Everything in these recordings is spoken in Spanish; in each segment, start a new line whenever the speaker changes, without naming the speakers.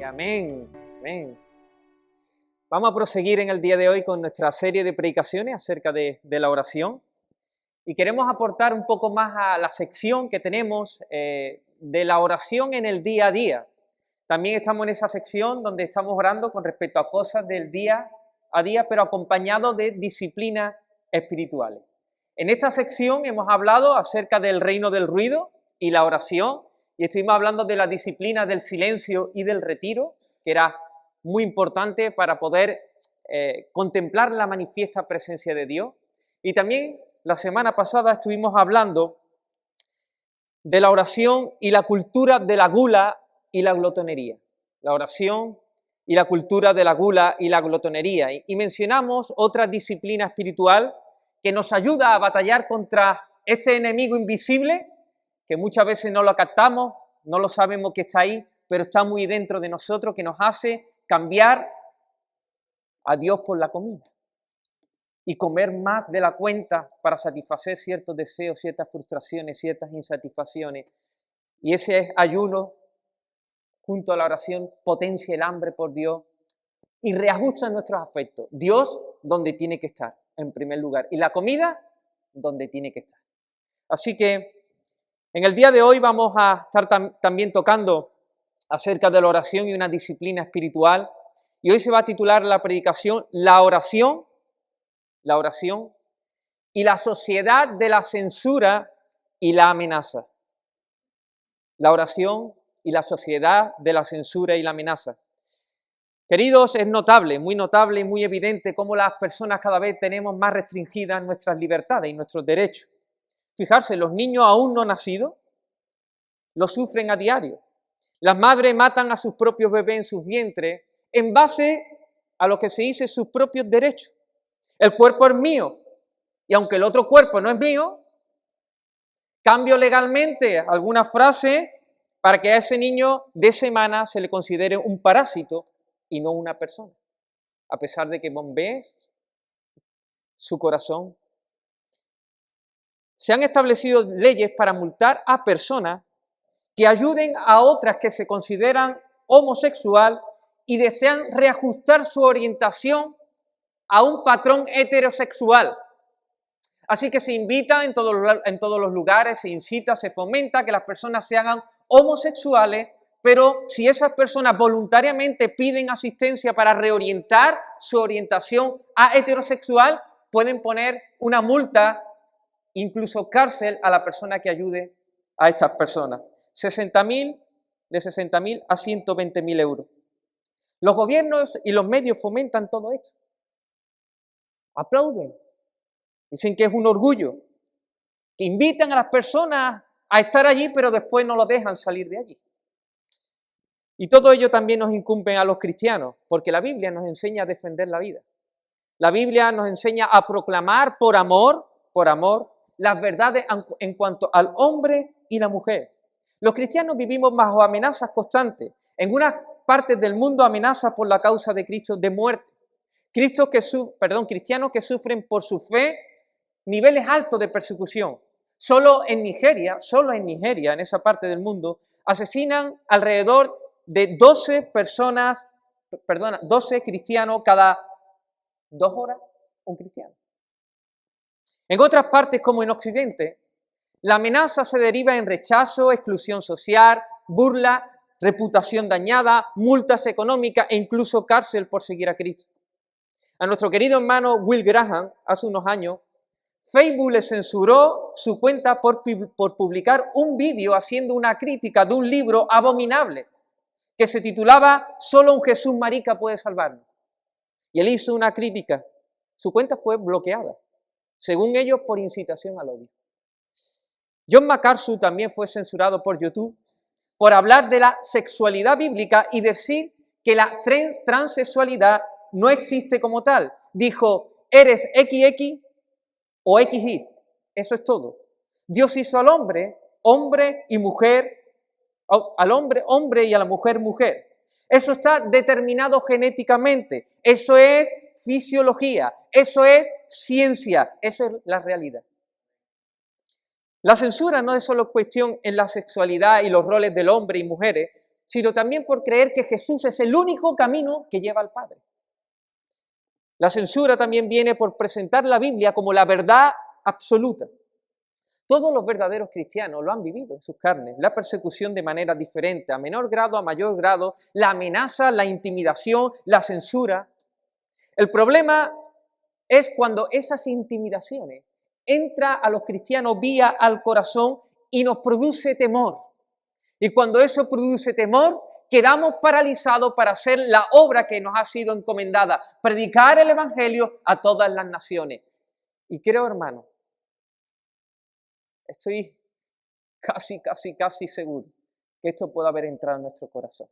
amén, amén. Vamos a proseguir en el día de hoy con nuestra serie de predicaciones acerca de la oración y queremos aportar un poco más a la sección que tenemos de la oración en el día a día. También estamos en esa sección donde estamos orando con respecto a cosas del día a día, pero acompañado de disciplinas espirituales. En esta sección hemos hablado acerca del reino del ruido y la oración, y estuvimos hablando de la disciplina del silencio y del retiro, que era muy importante para poder contemplar la manifiesta presencia de Dios. Y también la semana pasada estuvimos hablando de la oración y la cultura de la gula y la glotonería. La oración y la cultura de la gula y la glotonería. Y mencionamos otra disciplina espiritual que nos ayuda a batallar contra este enemigo invisible, que muchas veces no lo captamos, no lo sabemos que está ahí, pero está muy dentro de nosotros, que nos hace cambiar a Dios por la comida y comer más de la cuenta para satisfacer ciertos deseos, ciertas frustraciones, ciertas insatisfacciones. Y ese ayuno, junto a la oración, potencia el hambre por Dios y reajusta nuestros afectos. Dios donde tiene que estar, en primer lugar, y la comida donde tiene que estar. Así que en el día de hoy vamos a estar también tocando acerca de la oración y una disciplina espiritual. Y hoy se va a titular la predicación la oración y la sociedad de la censura y la amenaza. La oración y la sociedad de la censura y la amenaza. Queridos, es notable y muy evidente cómo las personas cada vez tenemos más restringidas nuestras libertades y nuestros derechos. Fijarse, los niños aún no nacidos lo sufren a diario. Las madres matan a sus propios bebés en sus vientres en base a lo que se dice sus propios derechos. El cuerpo es mío y aunque el otro cuerpo no es mío, cambio legalmente alguna frase para que a ese niño de semana se le considere un parásito y no una persona, a pesar de que bombee su corazón. Se han establecido leyes para multar a personas que ayuden a otras que se consideran homosexual y desean reajustar su orientación a un patrón heterosexual. Así que se invita en todos los lugares, se incita, se fomenta que las personas se hagan homosexuales, pero si esas personas voluntariamente piden asistencia para reorientar su orientación a heterosexual, pueden poner una multa, incluso cárcel, a la persona que ayude a estas personas. De 60.000 a 120.000 euros. Los gobiernos y los medios fomentan todo esto. Aplauden. Dicen que es un orgullo. Que invitan a las personas a estar allí, pero después no los dejan salir de allí. Y todo ello también nos incumbe a los cristianos, porque la Biblia nos enseña a defender la vida. La Biblia nos enseña a proclamar por amor, las verdades en cuanto al hombre y la mujer. Los cristianos vivimos bajo amenazas constantes. En unas partes del mundo amenazas por la causa de Cristo de muerte. Cristianos que sufren por su fe niveles altos de persecución. Solo en Nigeria, en esa parte del mundo, asesinan alrededor de 12 cristianos cada 2 horas, un cristiano. En otras partes, como en Occidente, la amenaza se deriva en rechazo, exclusión social, burla, reputación dañada, multas económicas e incluso cárcel por seguir a Cristo. A nuestro querido hermano Will Graham, hace unos años, Facebook le censuró su cuenta por publicar un vídeo haciendo una crítica de un libro abominable que se titulaba «Solo un Jesús marica puede salvarnos». Y él hizo una crítica. Su cuenta fue bloqueada, según ellos, por incitación al odio. John MacArthur también fue censurado por YouTube por hablar de la sexualidad bíblica y decir que la transexualidad no existe como tal. Dijo, eres XX o XY, eso es todo. Dios hizo al hombre, hombre y mujer, al hombre, hombre y a la mujer, mujer. Eso está determinado genéticamente, eso es fisiología, eso es ciencia, eso es la realidad. La censura no es solo cuestión en la sexualidad y los roles del hombre y mujeres, sino también por creer que Jesús es el único camino que lleva al Padre. La censura también viene por presentar la Biblia como la verdad absoluta. Todos los verdaderos cristianos lo han vivido en sus carnes, la persecución de manera diferente, a menor grado, a mayor grado, la amenaza, la intimidación, la censura. El problema es cuando esas intimidaciones entran a los cristianos vía al corazón y nos produce temor. Y cuando eso produce temor, quedamos paralizados para hacer la obra que nos ha sido encomendada, predicar el Evangelio a todas las naciones. Y creo, hermano, estoy casi seguro que esto puede haber entrado en nuestro corazón.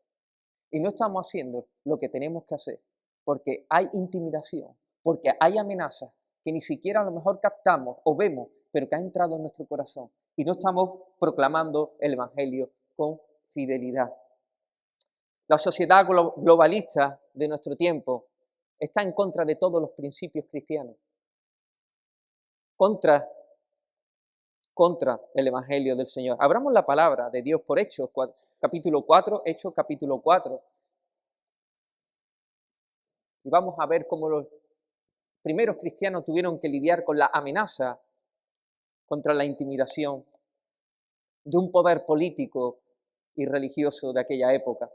Y no estamos haciendo lo que tenemos que hacer, porque hay intimidación, porque hay amenazas que ni siquiera a lo mejor captamos o vemos, pero que ha entrado en nuestro corazón. Y no estamos proclamando el Evangelio con fidelidad. La sociedad globalista de nuestro tiempo está en contra de todos los principios cristianos, contra el Evangelio del Señor. Abramos la palabra de Dios por Hechos, capítulo 4, Hechos capítulo 4. Y vamos a ver cómo los primeros cristianos tuvieron que lidiar con la amenaza contra la intimidación de un poder político y religioso de aquella época.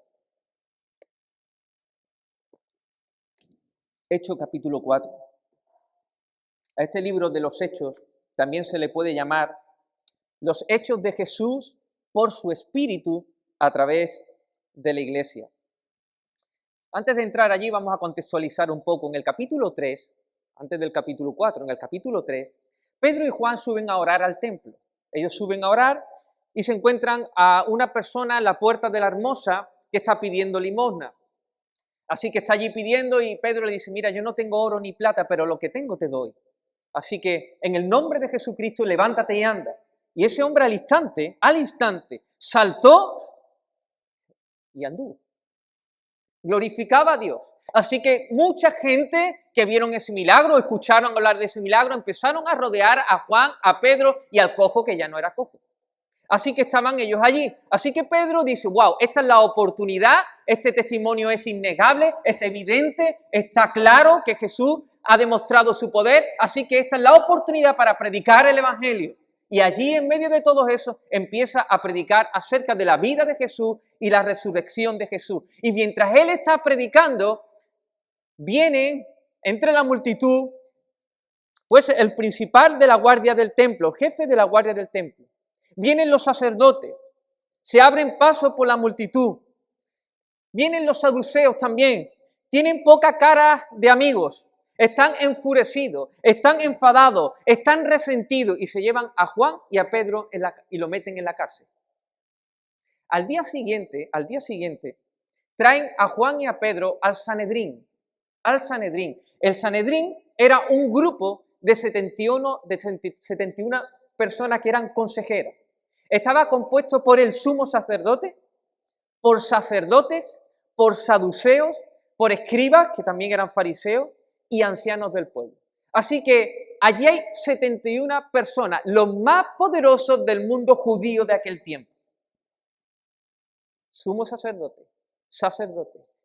Hechos capítulo 4. A este libro de los Hechos también se le puede llamar los Hechos de Jesús por su Espíritu a través de la Iglesia. Antes de entrar allí vamos a contextualizar un poco. En el capítulo 3, antes del capítulo 4, en el capítulo 3, Pedro y Juan suben a orar al templo. Ellos suben a orar y se encuentran a una persona en la puerta de la Hermosa que está pidiendo limosna. Así que está allí pidiendo y Pedro le dice, mira, yo no tengo oro ni plata, pero lo que tengo te doy. Así que en el nombre de Jesucristo levántate y anda. Y ese hombre al instante, saltó y anduvo. Glorificaba a Dios. Así que mucha gente que vieron ese milagro, escucharon hablar de ese milagro, empezaron a rodear a Juan, a Pedro y al cojo que ya no era cojo. Así que estaban ellos allí. Así que Pedro dice, wow, esta es la oportunidad, este testimonio es innegable, es evidente, está claro que Jesús ha demostrado su poder, así que esta es la oportunidad para predicar el Evangelio. Y allí, en medio de todo eso, empieza a predicar acerca de la vida de Jesús y la resurrección de Jesús. Y mientras él está predicando, viene entre la multitud, pues el principal de la guardia del templo, jefe de la guardia del templo. Vienen los sacerdotes, se abren paso por la multitud. Vienen los saduceos también, tienen poca cara de amigos. Están enfurecidos, están enfadados, están resentidos y se llevan a Juan y a Pedro y lo meten en la cárcel. Al día siguiente, traen a Juan y a Pedro al Sanedrín. El Sanedrín era un grupo de 71 personas que eran consejeras. Estaba compuesto por el sumo sacerdote, por sacerdotes, por saduceos, por escribas, que también eran fariseos, y ancianos del pueblo. Así que allí hay 71 personas, los más poderosos del mundo judío de aquel tiempo. Sumo sacerdote,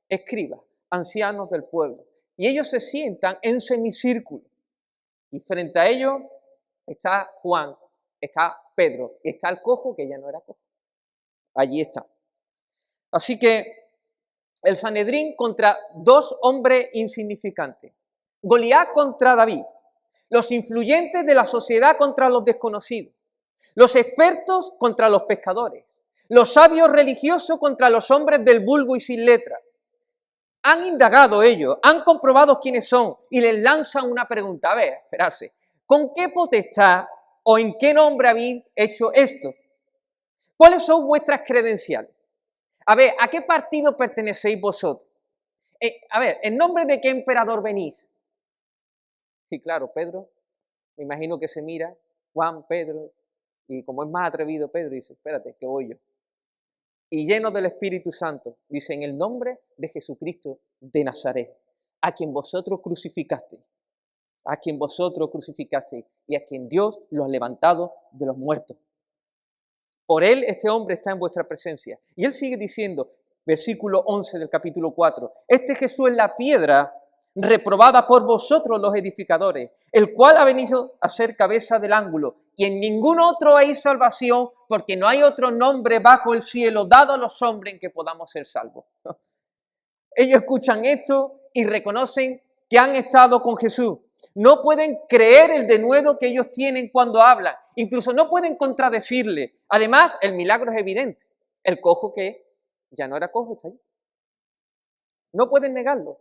escribas, ancianos del pueblo. Y ellos se sientan en semicírculo. Y frente a ellos está Juan, está Pedro, y está el cojo que ya no era cojo. Allí está. Así que el Sanedrín contra dos hombres insignificantes. Goliat contra David, los influyentes de la sociedad contra los desconocidos, los expertos contra los pescadores, los sabios religiosos contra los hombres del vulgo y sin letra. Han indagado ellos, han comprobado quiénes son y les lanzan una pregunta. A ver, esperarse, ¿con qué potestad o en qué nombre habéis hecho esto? ¿Cuáles son vuestras credenciales? A ver, ¿a qué partido pertenecéis vosotros? A ver, ¿en nombre de qué emperador venís? Y claro, Pedro, me imagino que se mira, Juan, Pedro, y como es más atrevido Pedro, dice, espérate, que voy yo. Y lleno del Espíritu Santo, dice, en el nombre de Jesucristo de Nazaret, a quien vosotros crucificasteis, y a quien Dios lo ha levantado de los muertos. Por él este hombre está en vuestra presencia. Y él sigue diciendo, versículo 11 del capítulo 4. Este Jesús es la piedra reprobada por vosotros los edificadores, el cual ha venido a ser cabeza del ángulo, y en ningún otro hay salvación, porque no hay otro nombre bajo el cielo dado a los hombres en que podamos ser salvos. Ellos escuchan esto y reconocen que han estado con Jesús. No pueden creer el denuedo que ellos tienen cuando hablan. Incluso no pueden contradecirle. Además, el milagro es evidente. El cojo que ya no era cojo está ahí. No pueden negarlo.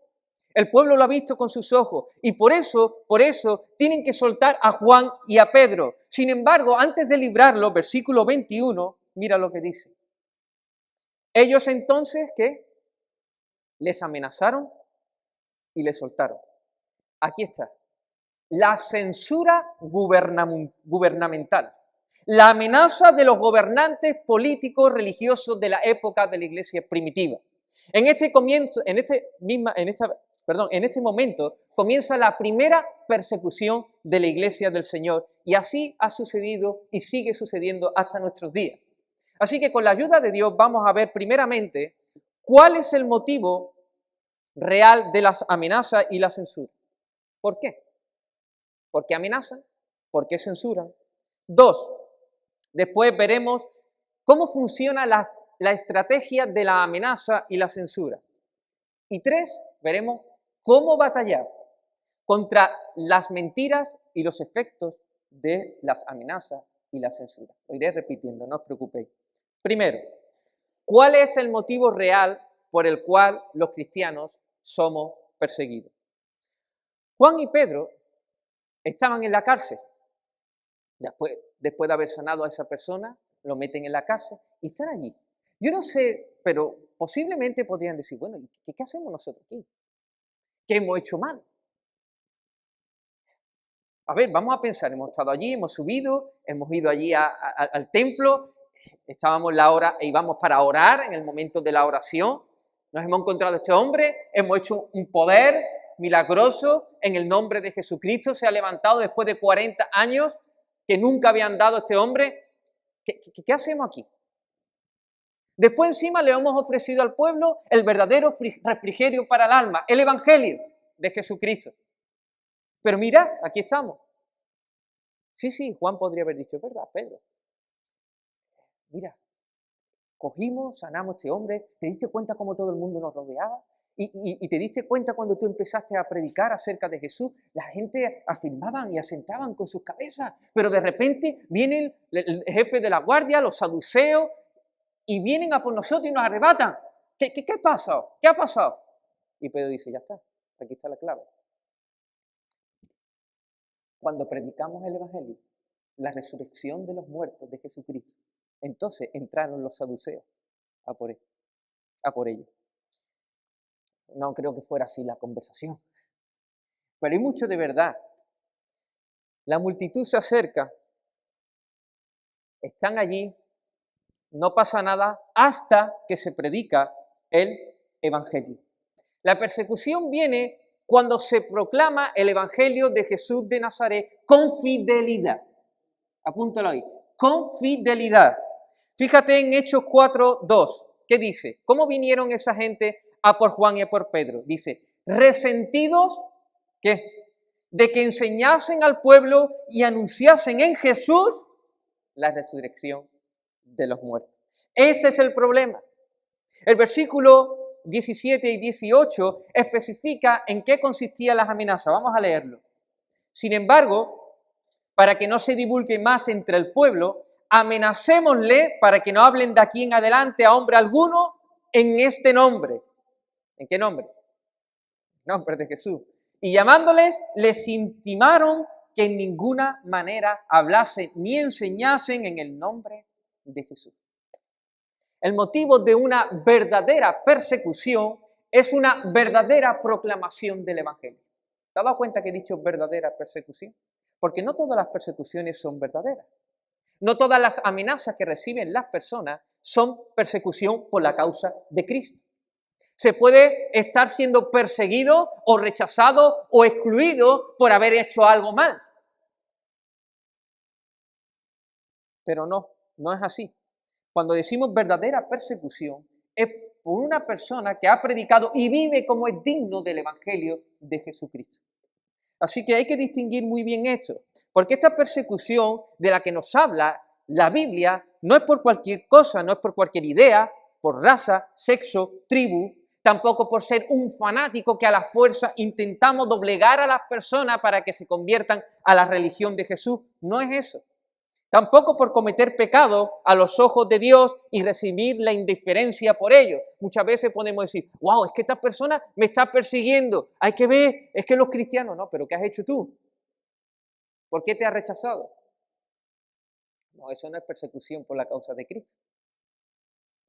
El pueblo lo ha visto con sus ojos y por eso tienen que soltar a Juan y a Pedro. Sin embargo, antes de librarlo, versículo 21, mira lo que dice. Ellos entonces, ¿qué? Les amenazaron y les soltaron. Aquí está. La censura gubernamental. La amenaza de los gobernantes políticos religiosos de la época de la iglesia primitiva. En este momento comienza la primera persecución de la iglesia del Señor y así ha sucedido y sigue sucediendo hasta nuestros días. Así que con la ayuda de Dios vamos a ver primeramente cuál es el motivo real de las amenazas y la censura. ¿Por qué? ¿Por qué amenazan? ¿Por qué censuran? 2. Después veremos cómo funciona la estrategia de la amenaza y la censura. Y 3, veremos cómo batallar contra las mentiras y los efectos de las amenazas y la censura. Lo iré repitiendo, no os preocupéis. Primero, ¿cuál es el motivo real por el cual los cristianos somos perseguidos? Juan y Pedro estaban en la cárcel. Después de haber sanado a esa persona, lo meten en la cárcel y están allí. Yo no sé, pero posiblemente podrían decir, bueno, ¿qué hacemos nosotros aquí? ¿Qué hemos hecho mal? A ver, vamos a pensar, hemos estado allí, hemos subido, hemos ido allí al templo, estábamos íbamos para orar en el momento de la oración, nos hemos encontrado a este hombre, hemos hecho un poder milagroso en el nombre de Jesucristo, se ha levantado después de 40 años que nunca habían dado a este hombre. ¿Qué hacemos aquí? Después encima le hemos ofrecido al pueblo el verdadero refrigerio para el alma, el Evangelio de Jesucristo. Pero mira, aquí estamos. Sí, Juan podría haber dicho, es verdad, Pedro. Mira, cogimos, sanamos a este hombre, ¿te diste cuenta cómo todo el mundo nos rodeaba? Y te diste cuenta cuando tú empezaste a predicar acerca de Jesús, la gente afirmaban y asentaban con sus cabezas, pero de repente viene el jefe de la guardia, los saduceos, y vienen a por nosotros y nos arrebatan. ¿Qué ha pasado? ¿Qué ha pasado? Y Pedro dice, ya está, aquí está la clave. Cuando predicamos el Evangelio, la resurrección de los muertos de Jesucristo, entonces entraron los saduceos a por ellos. No creo que fuera así la conversación. Pero hay mucho de verdad. La multitud se acerca, están allí, no pasa nada hasta que se predica el Evangelio. La persecución viene cuando se proclama el Evangelio de Jesús de Nazaret con fidelidad. Apúntalo ahí, con fidelidad. Fíjate en Hechos 4:2, ¿qué dice? ¿Cómo vinieron esa gente a por Juan y a por Pedro? Dice, resentidos, ¿qué? De que enseñasen al pueblo y anunciasen en Jesús la resurrección de los muertos. Ese es el problema. El versículo 17 y 18 especifica en qué consistían las amenazas. Vamos a leerlo. Sin embargo, para que no se divulgue más entre el pueblo, amenacémosle para que no hablen de aquí en adelante a hombre alguno en este nombre. ¿En qué nombre? En nombre de Jesús. Y llamándoles, les intimaron que en ninguna manera hablasen ni enseñasen en el nombre de Jesús. El motivo de una verdadera persecución es una verdadera proclamación del Evangelio. ¿Te has dado cuenta que he dicho verdadera persecución? Porque no todas las persecuciones son verdaderas. No todas las amenazas que reciben las personas son persecución por la causa de Cristo. Se puede estar siendo perseguido o rechazado o excluido por haber hecho algo mal. Pero no es así. Cuando decimos verdadera persecución, es por una persona que ha predicado y vive como es digno del Evangelio de Jesucristo. Así que hay que distinguir muy bien esto, porque esta persecución de la que nos habla la Biblia no es por cualquier cosa, no es por cualquier idea, por raza, sexo, tribu, tampoco por ser un fanático que a la fuerza intentamos doblegar a las personas para que se conviertan a la religión de Jesús. No es eso. Tampoco por cometer pecado a los ojos de Dios y recibir la indiferencia por ello. Muchas veces podemos decir, wow, es que esta persona me está persiguiendo, hay que ver, es que los cristianos, no, pero ¿qué has hecho tú? ¿Por qué te has rechazado? No, eso no es persecución por la causa de Cristo.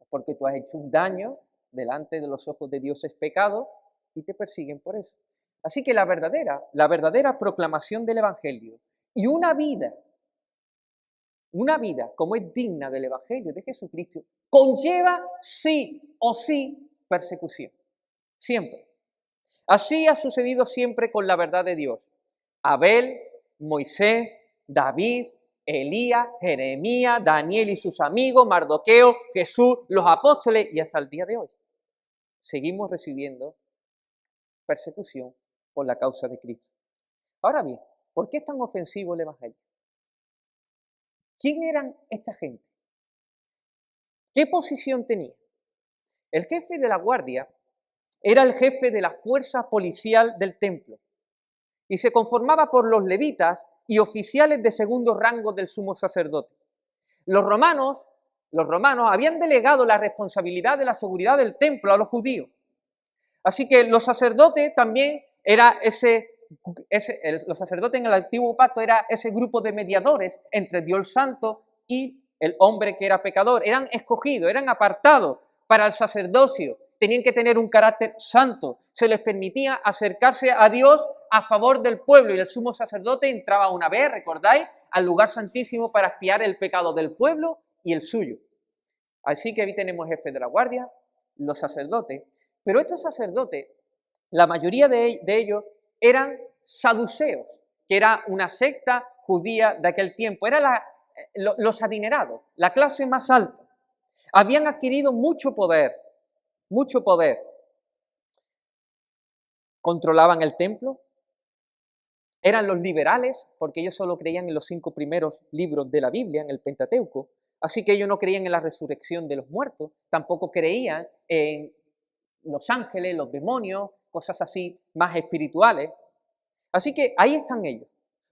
Es porque tú has hecho un daño delante de los ojos de Dios, es pecado y te persiguen por eso. Así que la verdadera proclamación del Evangelio y una vida como es digna del Evangelio de Jesucristo, conlleva sí o sí persecución. Siempre. Así ha sucedido siempre con la verdad de Dios. Abel, Moisés, David, Elías, Jeremías, Daniel y sus amigos, Mardoqueo, Jesús, los apóstoles y hasta el día de hoy. Seguimos recibiendo persecución por la causa de Cristo. Ahora bien, ¿por qué es tan ofensivo el Evangelio? ¿Quién eran esta gente? ¿Qué posición tenía? El jefe de la guardia era el jefe de la fuerza policial del templo y se conformaba por los levitas y oficiales de segundo rango del sumo sacerdote. Los romanos habían delegado la responsabilidad de la seguridad del templo a los judíos. Así que los sacerdotes también los sacerdotes en el antiguo pacto era ese grupo de mediadores entre Dios Santo y el hombre que era pecador. Eran escogidos, eran apartados para el sacerdocio. Tenían que tener un carácter santo. Se les permitía acercarse a Dios a favor del pueblo y el sumo sacerdote entraba una vez, ¿recordáis?, al lugar santísimo para expiar el pecado del pueblo y el suyo. Así que ahí tenemos jefe de la guardia, los sacerdotes, pero estos sacerdotes, la mayoría de ellos eran saduceos, que era una secta judía de aquel tiempo, eran los adinerados, la clase más alta. Habían adquirido mucho poder, controlaban el templo, eran los liberales, porque ellos solo creían en los 5 primeros libros de la Biblia, en el Pentateuco, así que ellos no creían en la resurrección de los muertos, tampoco creían en los ángeles, los demonios, cosas así más espirituales. Así que ahí están ellos,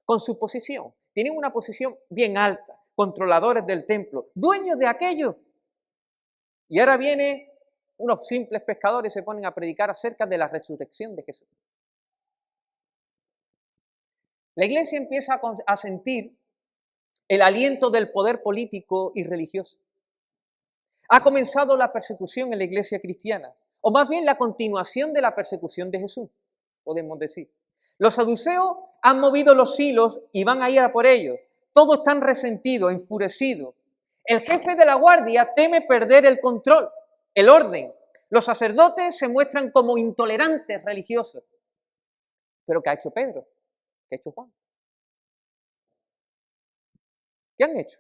con su posición. Tienen una posición bien alta, controladores del templo, dueños de aquello. Y ahora vienen unos simples pescadores y se ponen a predicar acerca de la resurrección de Jesús. La iglesia empieza a sentir el aliento del poder político y religioso. Ha comenzado la persecución en la iglesia cristiana, o más bien la continuación de la persecución de Jesús, podemos decir. Los saduceos han movido los hilos y van a ir a por ellos. Todos están resentidos, enfurecidos. El jefe de la guardia teme perder el control, el orden. Los sacerdotes se muestran como intolerantes religiosos. ¿Pero qué ha hecho Pedro? ¿Qué ha hecho Juan? ¿Qué han hecho?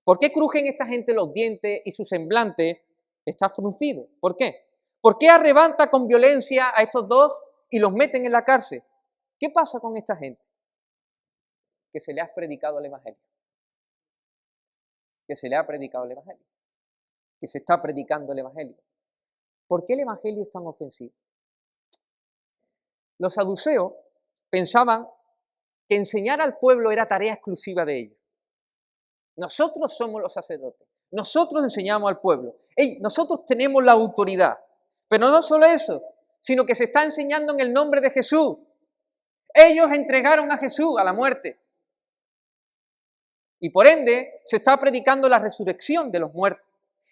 ¿Por qué crujen esta gente los dientes y su semblante está fruncido? ¿Por qué? ¿Por qué arrebata con violencia a estos dos y los meten en la cárcel? ¿Qué pasa con esta gente? Que se le ha predicado el Evangelio. Que se le ha predicado el Evangelio. Que se está predicando el Evangelio. ¿Por qué el Evangelio es tan ofensivo? Los saduceos pensaban que enseñar al pueblo era tarea exclusiva de ellos. Nosotros somos los sacerdotes. Nosotros enseñamos al pueblo. Nosotros tenemos la autoridad. Pero no solo eso, sino que se está enseñando en el nombre de Jesús. Ellos entregaron a Jesús a la muerte. Y por ende, se está predicando la resurrección de los muertos.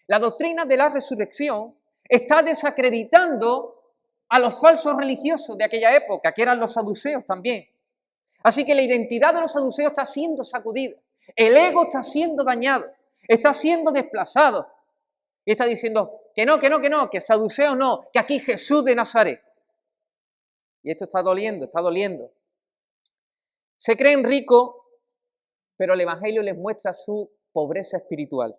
La doctrina de la resurrección está desacreditando a los falsos religiosos de aquella época, que eran los saduceos también. Así que la identidad de los saduceos está siendo sacudida. El ego está siendo dañado, está siendo desplazado. Y está diciendo que no, que saduceo no, que aquí Jesús de Nazaret. Y esto está doliendo, está doliendo. Se creen ricos, pero el Evangelio les muestra su pobreza espiritual.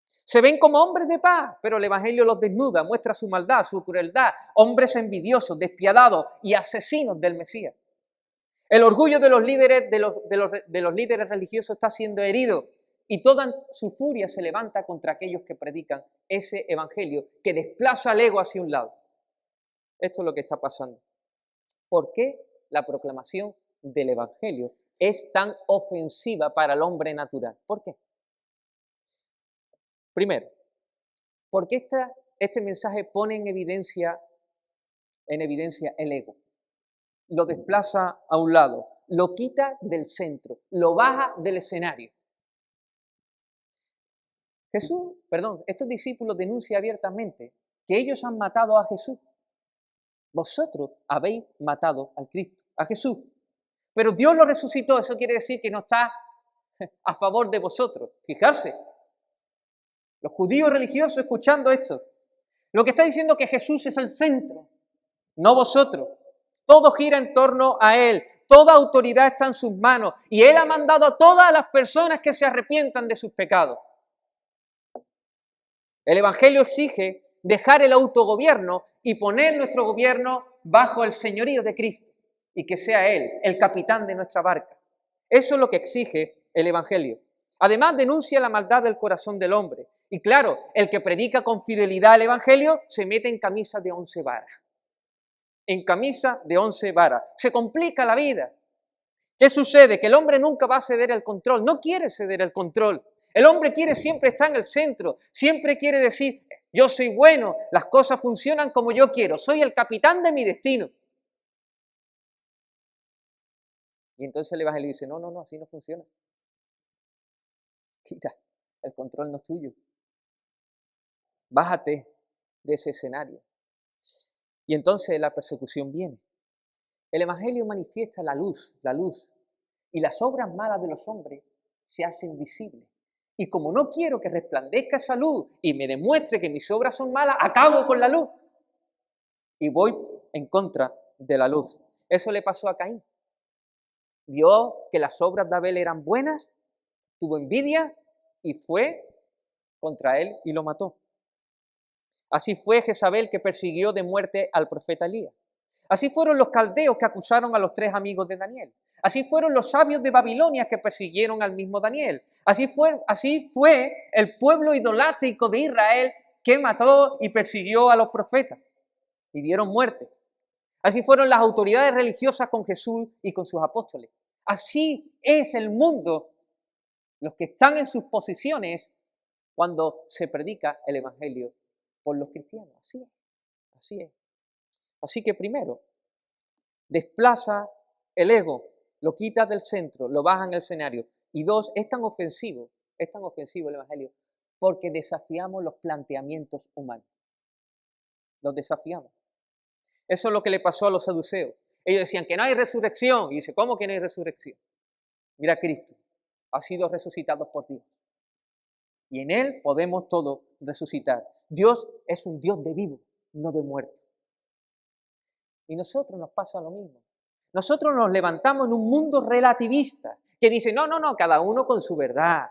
Se ven como hombres de paz, pero el Evangelio los desnuda, muestra su maldad, su crueldad, hombres envidiosos, despiadados y asesinos del Mesías. El orgullo de los líderes, de los líderes religiosos está siendo herido y toda su furia se levanta contra aquellos que predican ese Evangelio que desplaza al ego hacia un lado. Esto es lo que está pasando. ¿Por qué la proclamación del Evangelio es tan ofensiva para el hombre natural? ¿Por qué? Primero, porque este mensaje pone en evidencia el ego. Lo desplaza a un lado, lo quita del centro, lo baja del escenario. Estos discípulos denuncian abiertamente que ellos han matado a Jesús. Vosotros habéis matado al Cristo, a Jesús. Pero Dios lo resucitó, eso quiere decir que no está a favor de vosotros. Fijarse, los judíos religiosos escuchando esto, lo que está diciendo es que Jesús es el centro, no vosotros. Todo gira en torno a Él, toda autoridad está en sus manos y Él ha mandado a todas las personas que se arrepientan de sus pecados. El Evangelio exige dejar el autogobierno y poner nuestro gobierno bajo el señorío de Cristo y que sea Él el capitán de nuestra barca. Eso es lo que exige el Evangelio. Además, denuncia la maldad del corazón del hombre. Y claro, el que predica con fidelidad el Evangelio se mete en camisa de 11 varas. En camisa de 11 varas. Se complica la vida. ¿Qué sucede? Que el hombre nunca va a ceder el control. No quiere ceder el control. El hombre quiere siempre estar en el centro. Siempre quiere decir, yo soy bueno, las cosas funcionan como yo quiero. Soy el capitán de mi destino. Y entonces el Evangelio dice, no, así no funciona. Quita, el control no es tuyo. Bájate de ese escenario. Y entonces la persecución viene. El Evangelio manifiesta la luz, y las obras malas de los hombres se hacen visibles. Y como no quiero que resplandezca esa luz y me demuestre que mis obras son malas, acabo con la luz. Y voy en contra de la luz. Eso le pasó a Caín. Vio que las obras de Abel eran buenas, tuvo envidia y fue contra él y lo mató. Así fue Jezabel que persiguió de muerte al profeta Elías. Así fueron los caldeos que acusaron a los 3 amigos de Daniel. Así fueron los sabios de Babilonia que persiguieron al mismo Daniel. Así fue el pueblo idolátrico de Israel que mató y persiguió a los profetas y dieron muerte. Así fueron las autoridades religiosas con Jesús y con sus apóstoles. Así es el mundo, los que están en sus posiciones cuando se predica el Evangelio por los cristianos. Así es. Así que primero, desplaza el ego, lo quita del centro, lo baja en el escenario. Y 2, es tan ofensivo el Evangelio, porque desafiamos los planteamientos humanos. Los desafiamos. Eso es lo que le pasó a los saduceos. Ellos decían que no hay resurrección. Y dice, ¿cómo que no hay resurrección? Mira, Cristo ha sido resucitado por Dios. Y en Él podemos todos resucitar. Dios es un Dios de vivo, no de muerto. Y nosotros nos pasa lo mismo. Nosotros nos levantamos en un mundo relativista que dice, no, cada uno con su verdad.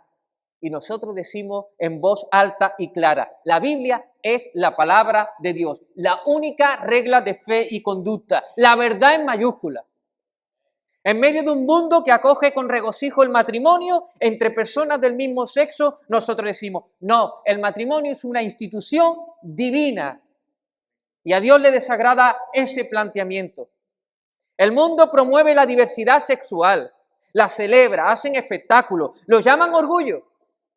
Y nosotros decimos en voz alta y clara, la Biblia es la palabra de Dios, la única regla de fe y conducta, la verdad en mayúscula. En medio de un mundo que acoge con regocijo el matrimonio entre personas del mismo sexo, nosotros decimos, no, el matrimonio es una institución divina. Y a Dios le desagrada ese planteamiento. El mundo promueve la diversidad sexual, la celebra, hacen espectáculos, lo llaman orgullo,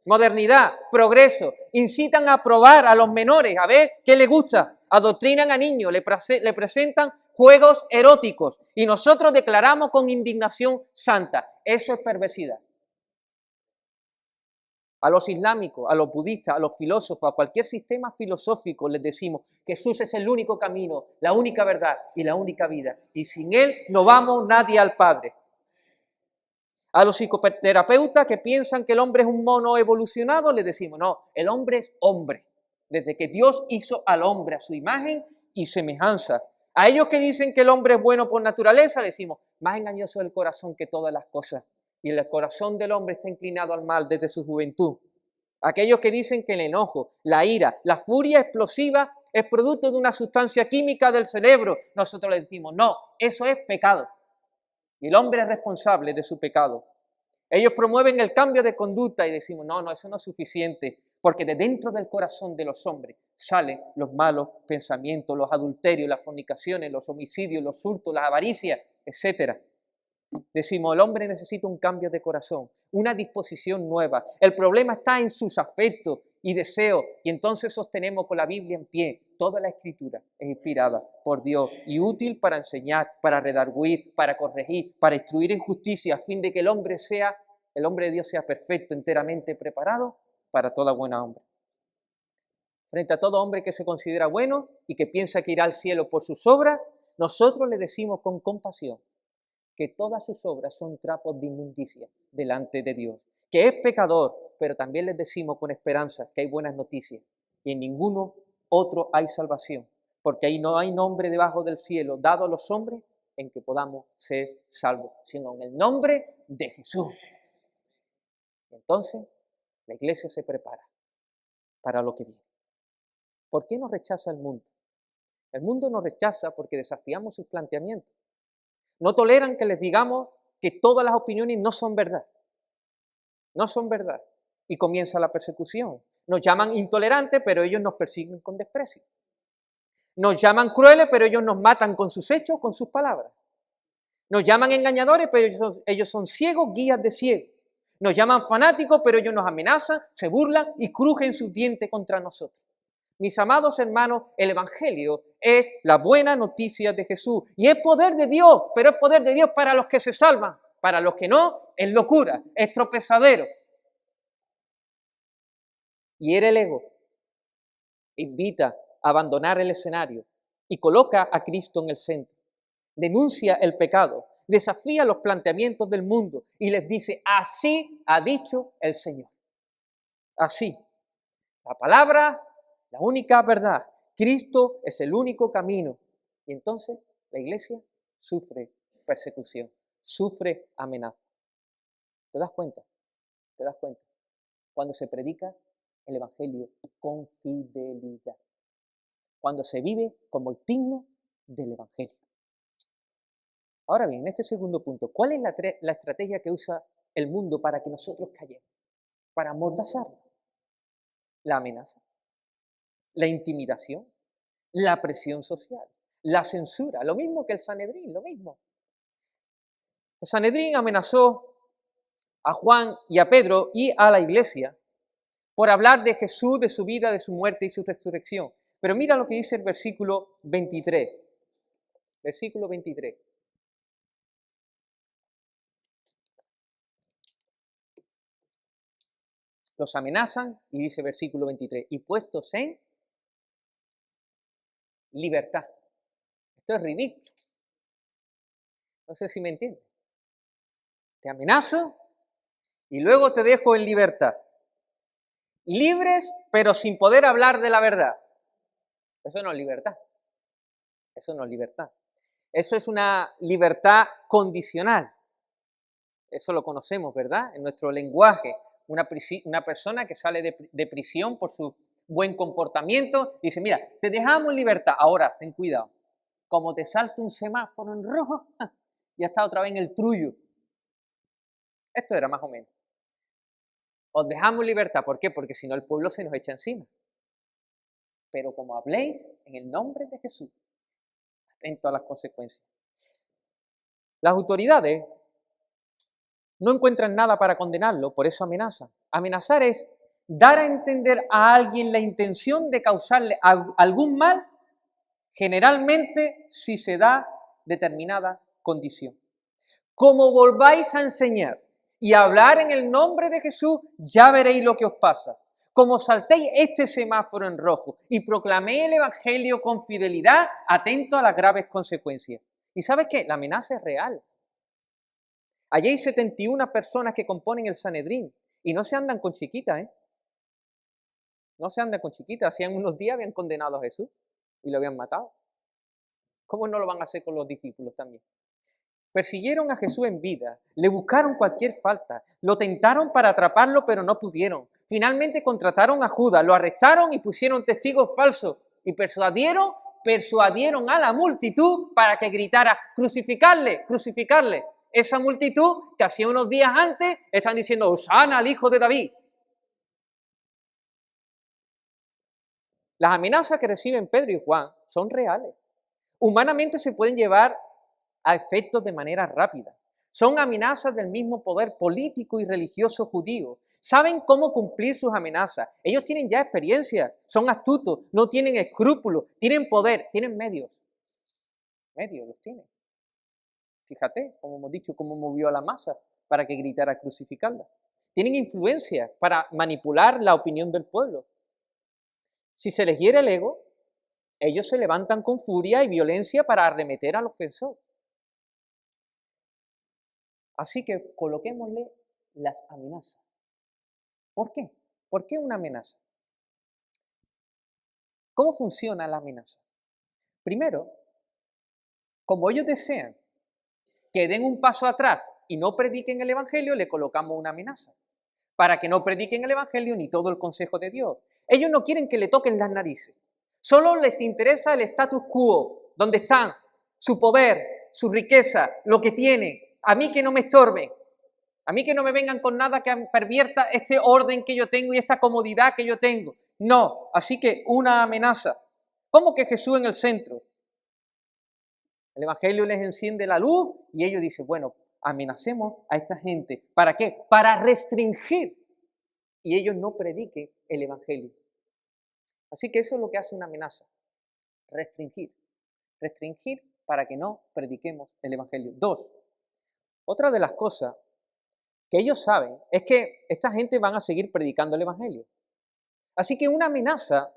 modernidad, progreso, incitan a probar a los menores, a ver qué les gusta, adoctrinan a niños, le presentan juegos eróticos y nosotros declaramos con indignación santa. Eso es perversidad. A los islámicos, a los budistas, a los filósofos, a cualquier sistema filosófico les decimos que Jesús es el único camino, la única verdad y la única vida. Y sin Él no vamos nadie al Padre. A los psicoterapeutas que piensan que el hombre es un mono evolucionado, les decimos, no, el hombre es hombre. Desde que Dios hizo al hombre a su imagen y semejanza. A ellos que dicen que el hombre es bueno por naturaleza, les decimos, más engañoso es el corazón que todas las cosas. Y el corazón del hombre está inclinado al mal desde su juventud. Aquellos que dicen que el enojo, la ira, la furia explosiva es producto de una sustancia química del cerebro. Nosotros les decimos, no, eso es pecado. Y el hombre es responsable de su pecado. Ellos promueven el cambio de conducta y decimos, no, no, eso no es suficiente, porque de dentro del corazón de los hombres salen los malos pensamientos, los adulterios, las fornicaciones, los homicidios, los hurtos, las avaricias, etc. Decimos, el hombre necesita un cambio de corazón, una disposición nueva. El problema está en sus afectos y deseos, y entonces sostenemos con la Biblia en pie. Toda la Escritura es inspirada por Dios y útil para enseñar, para redarguir, para corregir, para instruir en justicia, a fin de que el hombre de Dios sea perfecto, enteramente preparado para toda buena obra. Frente a todo hombre que se considera bueno y que piensa que irá al cielo por sus obras, nosotros le decimos con compasión que todas sus obras son trapos de inmundicia delante de Dios, que es pecador, pero también les decimos con esperanza que hay buenas noticias y en ninguno otro hay salvación, porque ahí no hay nombre debajo del cielo dado a los hombres en que podamos ser salvos, sino en el nombre de Jesús. Entonces, la iglesia se prepara para lo que viene. ¿Por qué nos rechaza el mundo? El mundo nos rechaza porque desafiamos sus planteamientos. No toleran que les digamos que todas las opiniones no son verdad. No son verdad. Y comienza la persecución. Nos llaman intolerantes, pero ellos nos persiguen con desprecio. Nos llaman crueles, pero ellos nos matan con sus hechos, con sus palabras. Nos llaman engañadores, pero ellos son ciegos, guías de ciegos. Nos llaman fanáticos, pero ellos nos amenazan, se burlan y crujen sus dientes contra nosotros. Mis amados hermanos, el Evangelio es la buena noticia de Jesús. Y es poder de Dios, pero es poder de Dios para los que se salvan. Para los que no, es locura, es tropezadero. Hiere el ego, invita a abandonar el escenario y coloca a Cristo en el centro. Denuncia el pecado, desafía los planteamientos del mundo y les dice, así ha dicho el Señor. Así. La palabra, la única verdad. Cristo es el único camino. Y entonces la iglesia sufre persecución, sufre amenaza. ¿Te das cuenta? ¿Te das cuenta? Cuando se predica el Evangelio con fidelidad. Cuando se vive como el digno del Evangelio. Ahora bien, en este segundo punto, ¿cuál es la estrategia que usa el mundo para que nosotros callemos? Para amordazarlo. La amenaza, la intimidación, la presión social, la censura, lo mismo que el Sanedrín, lo mismo. El Sanedrín amenazó a Juan y a Pedro y a la iglesia por hablar de Jesús, de su vida, de su muerte y su resurrección. Pero mira lo que dice el versículo 23. Versículo 23. Los amenazan y dice versículo 23, y puestos en libertad. Esto es ridículo. No sé si me entienden. Te amenazo y luego te dejo en libertad. Libres, pero sin poder hablar de la verdad. Eso no es libertad. Eso no es libertad. Eso es una libertad condicional. Eso lo conocemos, ¿verdad? En nuestro lenguaje. Una persona que sale de prisión por su buen comportamiento, dice, mira, te dejamos en libertad, ahora ten cuidado. Como te salte un semáforo en rojo, ya está otra vez en el trullo. Esto era más o menos. Os dejamos en libertad, ¿por qué? Porque si no el pueblo se nos echa encima. Pero como habléis en el nombre de Jesús, atento a las consecuencias. Las autoridades no encuentran nada para condenarlo, por eso amenazan. Amenazar es dar a entender a alguien la intención de causarle algún mal, generalmente si se da determinada condición. Como volváis a enseñar y a hablar en el nombre de Jesús, ya veréis lo que os pasa. Como saltéis este semáforo en rojo y proclaméis el Evangelio con fidelidad, atento a las graves consecuencias. ¿Y sabes qué? La amenaza es real. Allí hay 71 personas que componen el Sanedrín y no se andan con chiquitas, ¿eh? No se andan con chiquitas. Hacían unos días habían condenado a Jesús y lo habían matado. ¿Cómo no lo van a hacer con los discípulos también? Persiguieron a Jesús en vida, le buscaron cualquier falta, lo tentaron para atraparlo, pero no pudieron. Finalmente contrataron a Judas, lo arrestaron y pusieron testigos falsos y persuadieron a la multitud para que gritara, crucificarle, crucificarle. Esa multitud que hacía unos días antes están diciendo, Hosana al hijo de David. Las amenazas que reciben Pedro y Juan son reales. Humanamente se pueden llevar a efectos de manera rápida. Son amenazas del mismo poder político y religioso judío. Saben cómo cumplir sus amenazas. Ellos tienen ya experiencia, son astutos, no tienen escrúpulos, tienen poder, tienen medios. Medios los tienen. Fíjate, como hemos dicho, cómo movió a la masa para que gritara crucificarla. Tienen influencia para manipular la opinión del pueblo. Si se les hiere el ego, ellos se levantan con furia y violencia para arremeter al ofensor. Así que coloquémosle las amenazas. ¿Por qué? ¿Por qué una amenaza? ¿Cómo funciona la amenaza? Primero, como ellos desean que den un paso atrás y no prediquen el Evangelio, le colocamos una amenaza. Para que no prediquen el Evangelio ni todo el consejo de Dios. Ellos no quieren que le toquen las narices. Solo les interesa el status quo, donde están, su poder, su riqueza, lo que tienen. A mí que no me estorben. A mí que no me vengan con nada que pervierta este orden que yo tengo y esta comodidad que yo tengo. No, así que una amenaza. ¿Cómo que Jesús en el centro? El Evangelio les enciende la luz y ellos dicen, bueno, amenacemos a esta gente. ¿Para qué? Para restringir y ellos no prediquen el Evangelio. Así que eso es lo que hace una amenaza. Restringir. Restringir para que no prediquemos el Evangelio. 2. Otra de las cosas que ellos saben es que esta gente van a seguir predicando el Evangelio. Así que una amenaza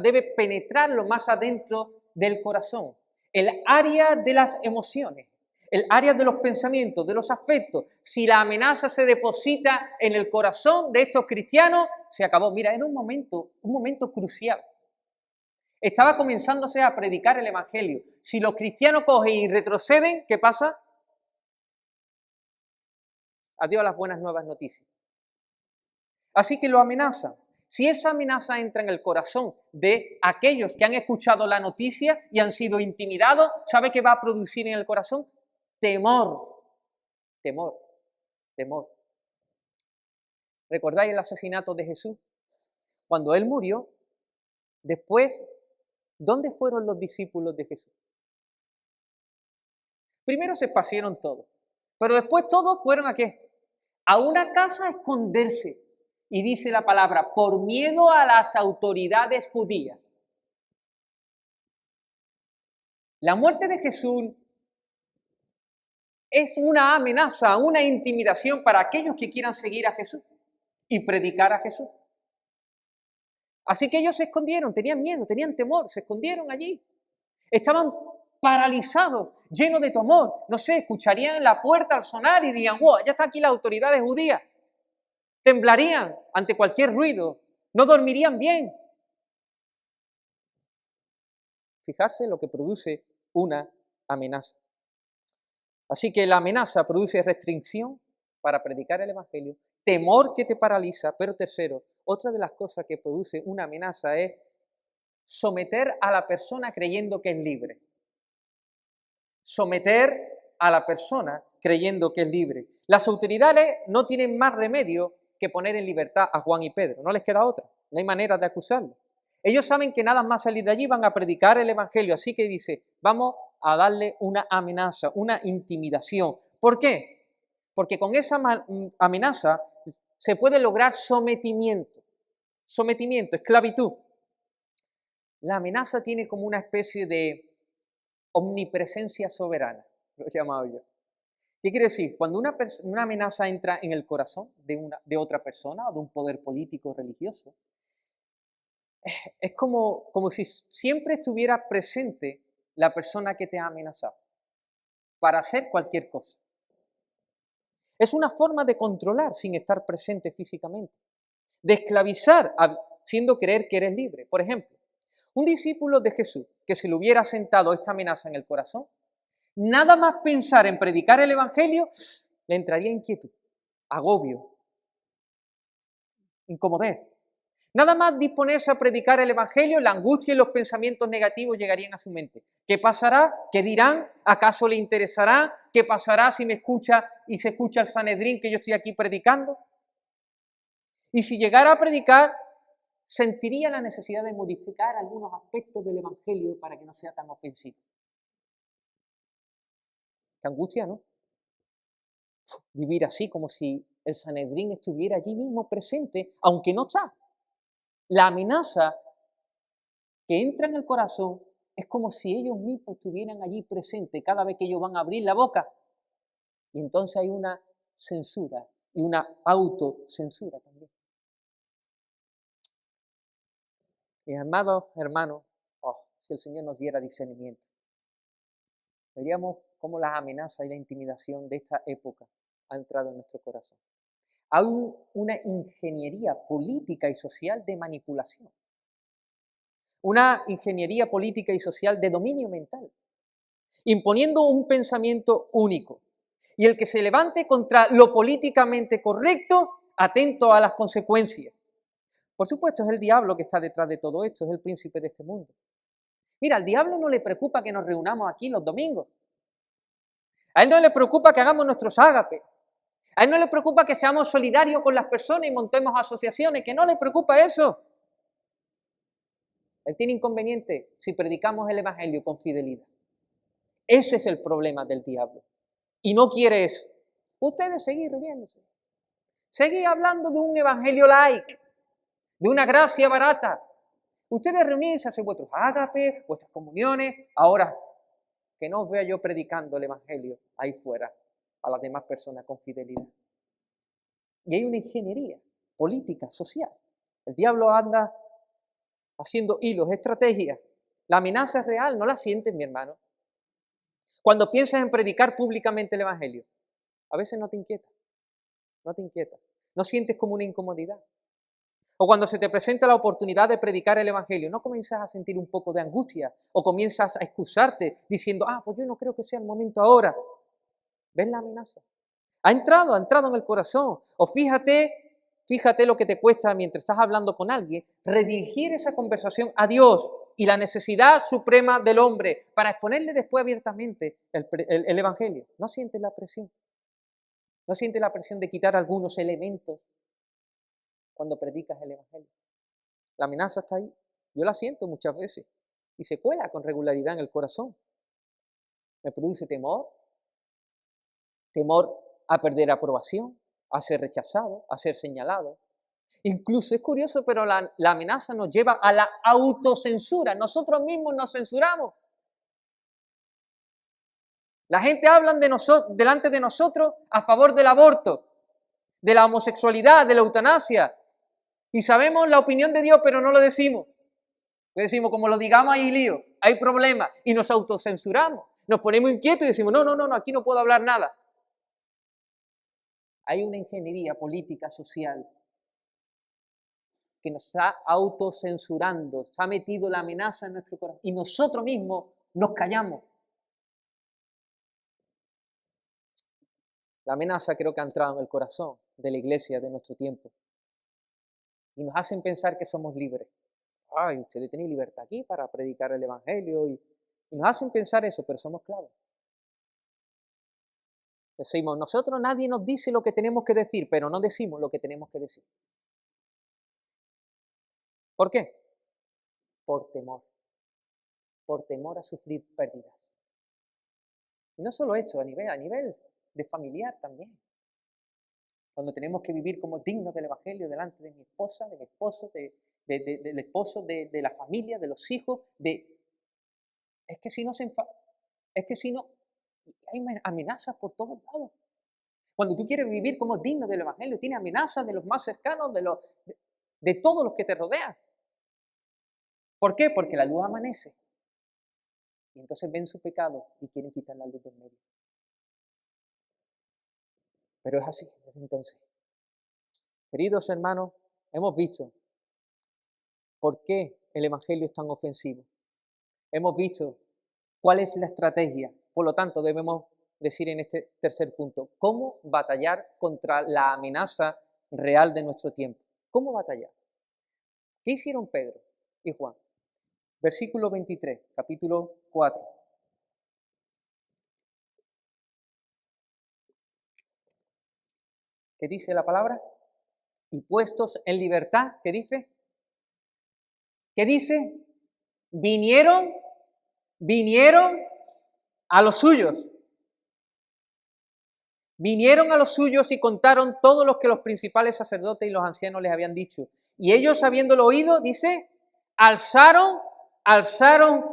debe penetrar lo más adentro del corazón, el área de las emociones, el área de los pensamientos, de los afectos. Si la amenaza se deposita en el corazón de estos cristianos, se acabó. Mira, era un momento crucial. Estaba comenzándose a predicar el Evangelio. Si los cristianos cogen y retroceden, ¿qué pasa? Adiós a las buenas nuevas noticias. Así que lo amenazan. Si esa amenaza entra en el corazón de aquellos que han escuchado la noticia y han sido intimidados, ¿sabe qué va a producir en el corazón? Temor. Temor. Temor. ¿Recordáis el asesinato de Jesús? Cuando Él murió, después, ¿dónde fueron los discípulos de Jesús? Primero se esparcieron todos, pero después todos fueron ¿a qué? A una casa a esconderse. Y dice la palabra, por miedo a las autoridades judías. La muerte de Jesús es una amenaza, una intimidación para aquellos que quieran seguir a Jesús y predicar a Jesús. Así que ellos se escondieron, tenían miedo, tenían temor, se escondieron allí. Estaban paralizados, llenos de temor. No sé, escucharían la puerta al sonar y dirían, wow, ya están aquí las autoridades judías. Temblarían ante cualquier ruido, no dormirían bien. Fijarse lo que produce una amenaza. Así que la amenaza produce restricción para predicar el Evangelio, temor que te paraliza, pero tercero, otra de las cosas que produce una amenaza es someter a la persona creyendo que es libre. Someter a la persona creyendo que es libre. Las autoridades no tienen más remedio que poner en libertad a Juan y Pedro. No les queda otra. No hay manera de acusarlos. Ellos saben que nada más salir de allí van a predicar el Evangelio. Así que dice, vamos a darle una amenaza, una intimidación. ¿Por qué? Porque con esa amenaza se puede lograr sometimiento. Sometimiento, esclavitud. La amenaza tiene como una especie de omnipresencia soberana, lo he llamado yo. ¿Qué quiere decir? Cuando una amenaza entra en el corazón de otra persona o de un poder político o religioso, es como si siempre estuviera presente la persona que te ha amenazado para hacer cualquier cosa. Es una forma de controlar sin estar presente físicamente, de esclavizar haciendo creer que eres libre. Por ejemplo, un discípulo de Jesús que se le hubiera sentado esta amenaza en el corazón, nada más pensar en predicar el Evangelio, le entraría inquietud, agobio. incomodez. Nada más disponerse a predicar el Evangelio, la angustia y los pensamientos negativos llegarían a su mente. ¿Qué pasará? ¿Qué dirán? ¿Acaso le interesará? ¿Qué pasará si me escucha y se escucha el Sanedrín que yo estoy aquí predicando? Y si llegara a predicar, sentiría la necesidad de modificar algunos aspectos del Evangelio para que no sea tan ofensivo. Qué angustia, ¿no? Vivir así como si el Sanedrín estuviera allí mismo presente, aunque no está. La amenaza que entra en el corazón es como si ellos mismos estuvieran allí presentes cada vez que ellos van a abrir la boca. Y entonces hay una censura y una autocensura también. Mis amados hermanos, si el Señor nos diera discernimiento, veríamos cómo las amenazas y la intimidación de esta época han entrado en nuestro corazón. Hay una ingeniería política y social de manipulación. Una ingeniería política y social de dominio mental, imponiendo un pensamiento único. Y el que se levante contra lo políticamente correcto, atento a las consecuencias. Por supuesto, es el diablo que está detrás de todo esto, es el príncipe de este mundo. Mira, al diablo no le preocupa que nos reunamos aquí los domingos. A él no le preocupa que hagamos nuestros ágapes. A él no le preocupa que seamos solidarios con las personas y montemos asociaciones, que no le preocupa eso. Él tiene inconveniente si predicamos el Evangelio con fidelidad. Ese es el problema del diablo. Y no quiere eso. Ustedes seguir reuniéndose. Seguir hablando de un Evangelio light, de una gracia barata. Ustedes reunirse, hacer vuestros ágapes, vuestras comuniones. Ahora, que no os vea yo predicando el Evangelio ahí fuera a las demás personas con fidelidad. Y hay una ingeniería política, social. El diablo anda haciendo hilos, estrategias. La amenaza es real, no la sientes, mi hermano. Cuando piensas en predicar públicamente el Evangelio, a veces no te inquieta, no sientes como una incomodidad. O cuando se te presenta la oportunidad de predicar el Evangelio, no comienzas a sentir un poco de angustia o comienzas a excusarte diciendo, pues yo no creo que sea el momento ahora. ¿Ves la amenaza? Ha entrado en el corazón. O fíjate lo que te cuesta mientras estás hablando con alguien, redirigir esa conversación a Dios y la necesidad suprema del hombre para exponerle después abiertamente el Evangelio. ¿No sientes la presión? ¿No sientes la presión de quitar algunos elementos cuando predicas el Evangelio? La amenaza está ahí. Yo la siento muchas veces y se cuela con regularidad en el corazón. Me produce temor a perder aprobación, a ser rechazado, a ser señalado. Incluso es curioso, pero la amenaza nos lleva a la autocensura. Nosotros mismos nos censuramos. La gente habla delante de nosotros a favor del aborto, de la homosexualidad, de la eutanasia. Y sabemos la opinión de Dios, pero no lo decimos. Decimos, como lo digamos, hay lío, hay problemas. Y nos autocensuramos. Nos ponemos inquietos y decimos, no, aquí no puedo hablar nada. Hay una ingeniería política, social, que nos está autocensurando, se ha metido la amenaza en nuestro corazón y nosotros mismos nos callamos. La amenaza creo que ha entrado en el corazón de la iglesia de nuestro tiempo y nos hacen pensar que somos libres. Ustedes tienen libertad aquí para predicar el Evangelio y nos hacen pensar eso, pero somos esclavos. Decimos, nadie nos dice lo que tenemos que decir, pero no decimos lo que tenemos que decir. ¿Por qué? Por temor a sufrir pérdidas. Y no solo esto, a nivel de familiar también. Cuando tenemos que vivir como dignos del Evangelio delante de mi esposa, de mi esposo, del esposo, de la familia, de los hijos, es que si no hay amenazas por todos lados. Cuando tú quieres vivir como digno del Evangelio, tienes amenazas de los más cercanos, de todos los que te rodean. ¿Por qué? Porque la luz amanece. Y entonces ven su pecado y quieren quitar la luz del medio. Pero es así, desde entonces. Queridos hermanos, hemos visto por qué el Evangelio es tan ofensivo. Hemos visto cuál es la estrategia. Por lo tanto, debemos decir en este tercer punto, cómo batallar contra la amenaza real de nuestro tiempo. ¿Cómo batallar? ¿Qué hicieron Pedro y Juan? Versículo 23, capítulo 4. ¿Qué dice la palabra? Y puestos en libertad, ¿qué dice? ¿Qué dice? Vinieron a los suyos. Vinieron a los suyos y contaron todo lo que los principales sacerdotes y los ancianos les habían dicho. Y ellos, habiéndolo oído, dice, alzaron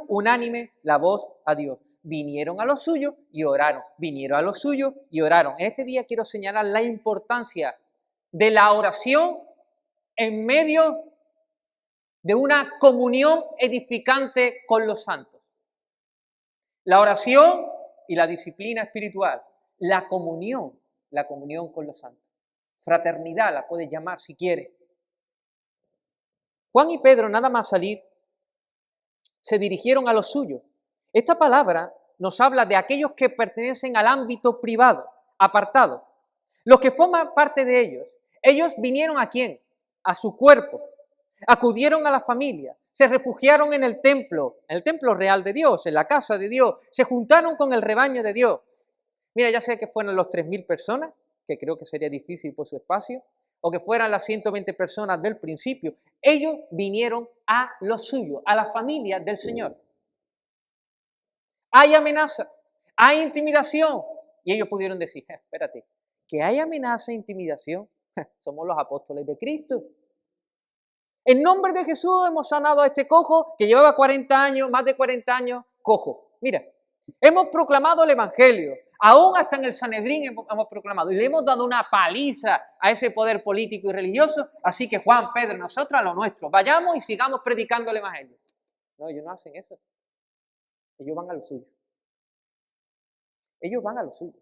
unánime la voz a Dios. Vinieron a los suyos y oraron. Vinieron a los suyos y oraron. En este día quiero señalar la importancia de la oración en medio de una comunión edificante con los santos. La oración y la disciplina espiritual, la comunión con los santos. Fraternidad la puedes llamar si quieres. Juan y Pedro, nada más salir, se dirigieron a los suyos. Esta palabra nos habla de aquellos que pertenecen al ámbito privado, apartado. Los que forman parte de ellos. Ellos vinieron ¿a quién? A su cuerpo. Acudieron a la familia. Se refugiaron en el templo real de Dios, en la casa de Dios. Se juntaron con el rebaño de Dios. Mira, ya sé que fueron los 3.000 personas, que creo que sería difícil por su espacio, o que fueran las 120 personas del principio. Ellos vinieron a lo suyo, a la familia del Señor. Hay amenaza, hay intimidación. Y ellos pudieron decir, espérate, que hay amenaza e intimidación. Somos los apóstoles de Cristo. En nombre de Jesús hemos sanado a este cojo que llevaba 40 años, más de 40 años, cojo. Mira, hemos proclamado el Evangelio. Aún hasta en el Sanedrín hemos proclamado. Y le hemos dado una paliza a ese poder político y religioso. Así que Juan, Pedro, nosotros a lo nuestro. Vayamos y sigamos predicando el Evangelio. No, ellos no hacen eso. Ellos van a lo suyo. Ellos van a lo suyo.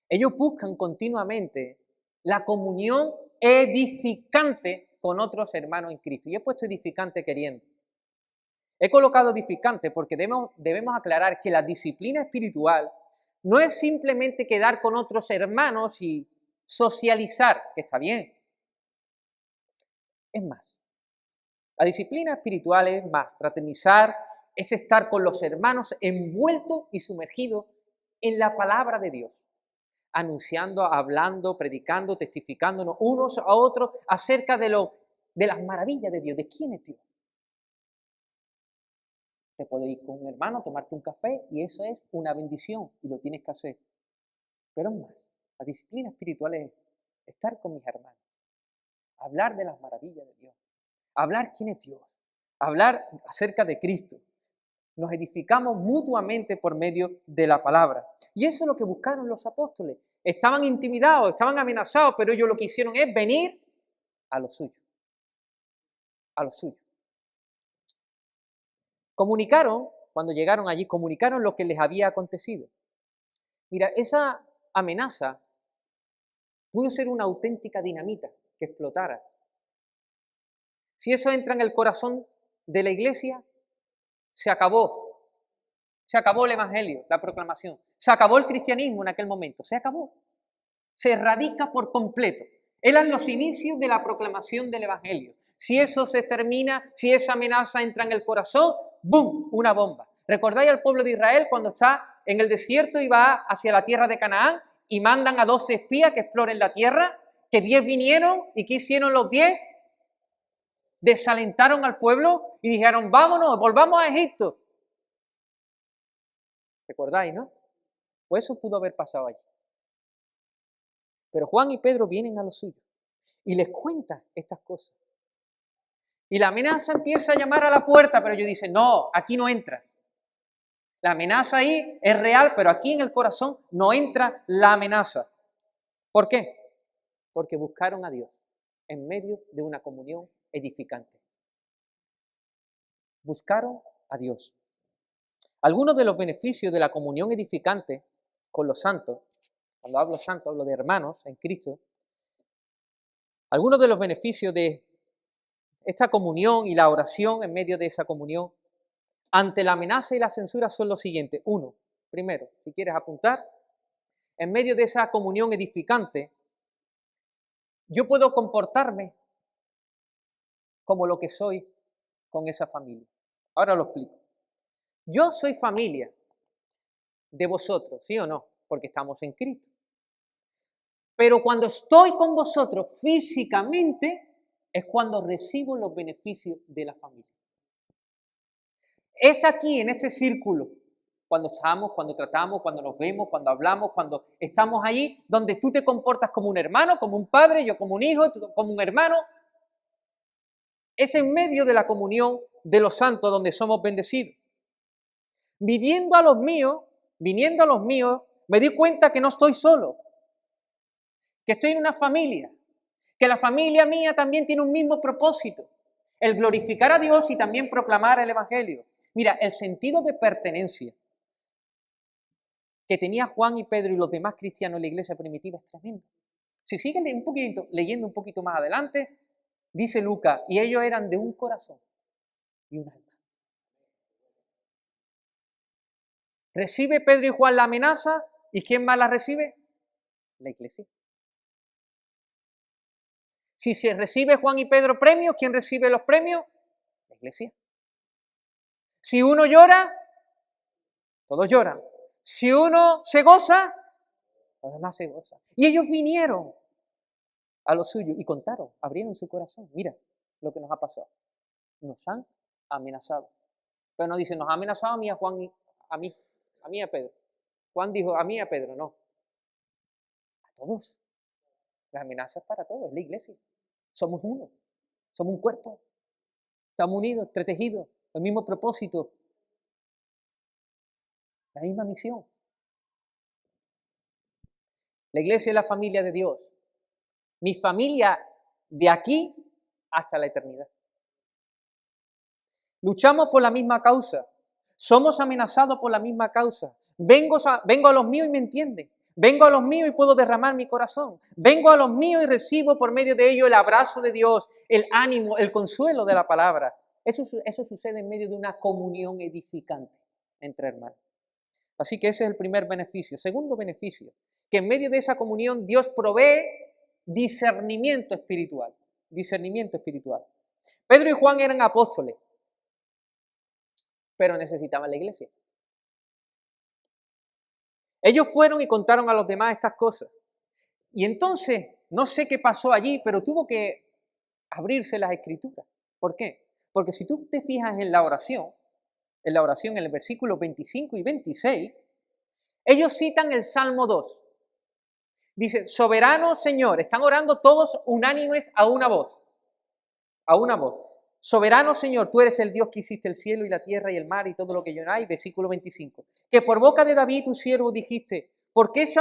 Ellos buscan continuamente la comunión edificante con otros hermanos en Cristo. Y he puesto edificante queriendo. He colocado edificante porque debemos aclarar que la disciplina espiritual no es simplemente quedar con otros hermanos y socializar, que está bien. Es más. La disciplina espiritual es más, fraternizar, es estar con los hermanos envueltos y sumergidos en la palabra de Dios. Anunciando, hablando, predicando, testificándonos unos a otros acerca de las maravillas de Dios, de quién es Dios. Te puedes ir con un hermano, tomarte un café y eso es una bendición y lo tienes que hacer. Pero es más, la disciplina espiritual es estar con mis hermanos, hablar de las maravillas de Dios, hablar quién es Dios, hablar acerca de Cristo. Nos edificamos mutuamente por medio de la palabra. Y eso es lo que buscaron los apóstoles. Estaban intimidados, estaban amenazados, pero ellos lo que hicieron es venir a lo suyo. A lo suyo. Comunicaron, cuando llegaron allí, comunicaron lo que les había acontecido. Mira, esa amenaza pudo ser una auténtica dinamita que explotara. Si eso entra en el corazón de la iglesia, se acabó. Se acabó el evangelio, la proclamación. Se acabó el cristianismo en aquel momento. Se acabó. Se erradica por completo. Eran los inicios de la proclamación del evangelio. Si eso se termina, si esa amenaza entra en el corazón, ¡bum!, una bomba. ¿Recordáis al pueblo de Israel cuando está en el desierto y va hacia la tierra de Canaán y mandan a 12 espías que exploren la tierra? Que 10 vinieron y ¿qué hicieron los 10? Desalentaron al pueblo y dijeron, vámonos, volvamos a Egipto. ¿Recordáis, no? Pues eso pudo haber pasado allí. Pero Juan y Pedro vienen a lo suyo y les cuentan estas cosas. Y la amenaza empieza a llamar a la puerta, pero ellos dicen, no, aquí no entras. La amenaza ahí es real, pero aquí en el corazón no entra la amenaza. ¿Por qué? Porque buscaron a Dios en medio de una comunión edificante. Buscaron a Dios. Algunos de los beneficios de la comunión edificante con los santos, cuando hablo santos, hablo de hermanos en Cristo, algunos de los beneficios de esta comunión y la oración en medio de esa comunión ante la amenaza y la censura son los siguientes. Uno, primero, si quieres apuntar, en medio de esa comunión edificante, yo puedo comportarme como lo que soy con esa familia. Ahora lo explico. Yo soy familia de vosotros, ¿sí o no? Porque estamos en Cristo. Pero cuando estoy con vosotros físicamente es cuando recibo los beneficios de la familia. Es aquí, en este círculo, cuando estamos, cuando tratamos, cuando nos vemos, cuando hablamos, cuando estamos ahí, donde tú te comportas como un hermano, como un padre, yo como un hijo, tú como un hermano. Es en medio de la comunión de los santos donde somos bendecidos. Viniendo a los míos, me di cuenta que no estoy solo, que estoy en una familia, que la familia mía también tiene un mismo propósito, el glorificar a Dios y también proclamar el Evangelio. Mira, el sentido de pertenencia que tenía Juan y Pedro y los demás cristianos en la iglesia primitiva es tremendo. Si siguen leyendo un poquito más adelante, dice Lucas, y ellos eran de un corazón y un alma. Recibe Pedro y Juan la amenaza, ¿y quién más la recibe? La iglesia. Si se recibe Juan y Pedro premios, ¿quién recibe los premios? La iglesia. Si uno llora, todos lloran. Si uno se goza, los demás se gozan. Y ellos vinieron a lo suyo y contaron, abrieron su corazón. Mira lo que nos ha pasado. Nos han amenazado. Pero no dicen, nos ha amenazado a mí, a Juan, a mí y a Pedro. Juan dijo, a mí y a Pedro, no. A todos. Las amenazas para todos, es la iglesia. Somos uno, somos un cuerpo. Estamos unidos, entretejidos, el mismo propósito, la misma misión. La iglesia es la familia de Dios. Mi familia de aquí hasta la eternidad. Luchamos por la misma causa. Somos amenazados por la misma causa. Vengo a los míos y me entienden. Vengo a los míos y puedo derramar mi corazón. Vengo a los míos y recibo por medio de ellos el abrazo de Dios, el ánimo, el consuelo de la palabra. Eso sucede en medio de una comunión edificante entre hermanos. Así que ese es el primer beneficio. Segundo beneficio, que en medio de esa comunión Dios provee discernimiento espiritual. Discernimiento espiritual. Pedro y Juan eran apóstoles, pero necesitaban la iglesia. Ellos fueron y contaron a los demás estas cosas. Y entonces, no sé qué pasó allí, pero tuvo que abrirse las escrituras. ¿Por qué? Porque si tú te fijas en la oración en el versículo 25 y 26, ellos citan el Salmo 2. Dice, soberano Señor, están orando todos unánimes a una voz. A una voz. Soberano Señor, tú eres el Dios que hiciste el cielo y la tierra y el mar y todo lo que hay. Versículo 25. Que por boca de David, tu siervo, dijiste, ¿por qué se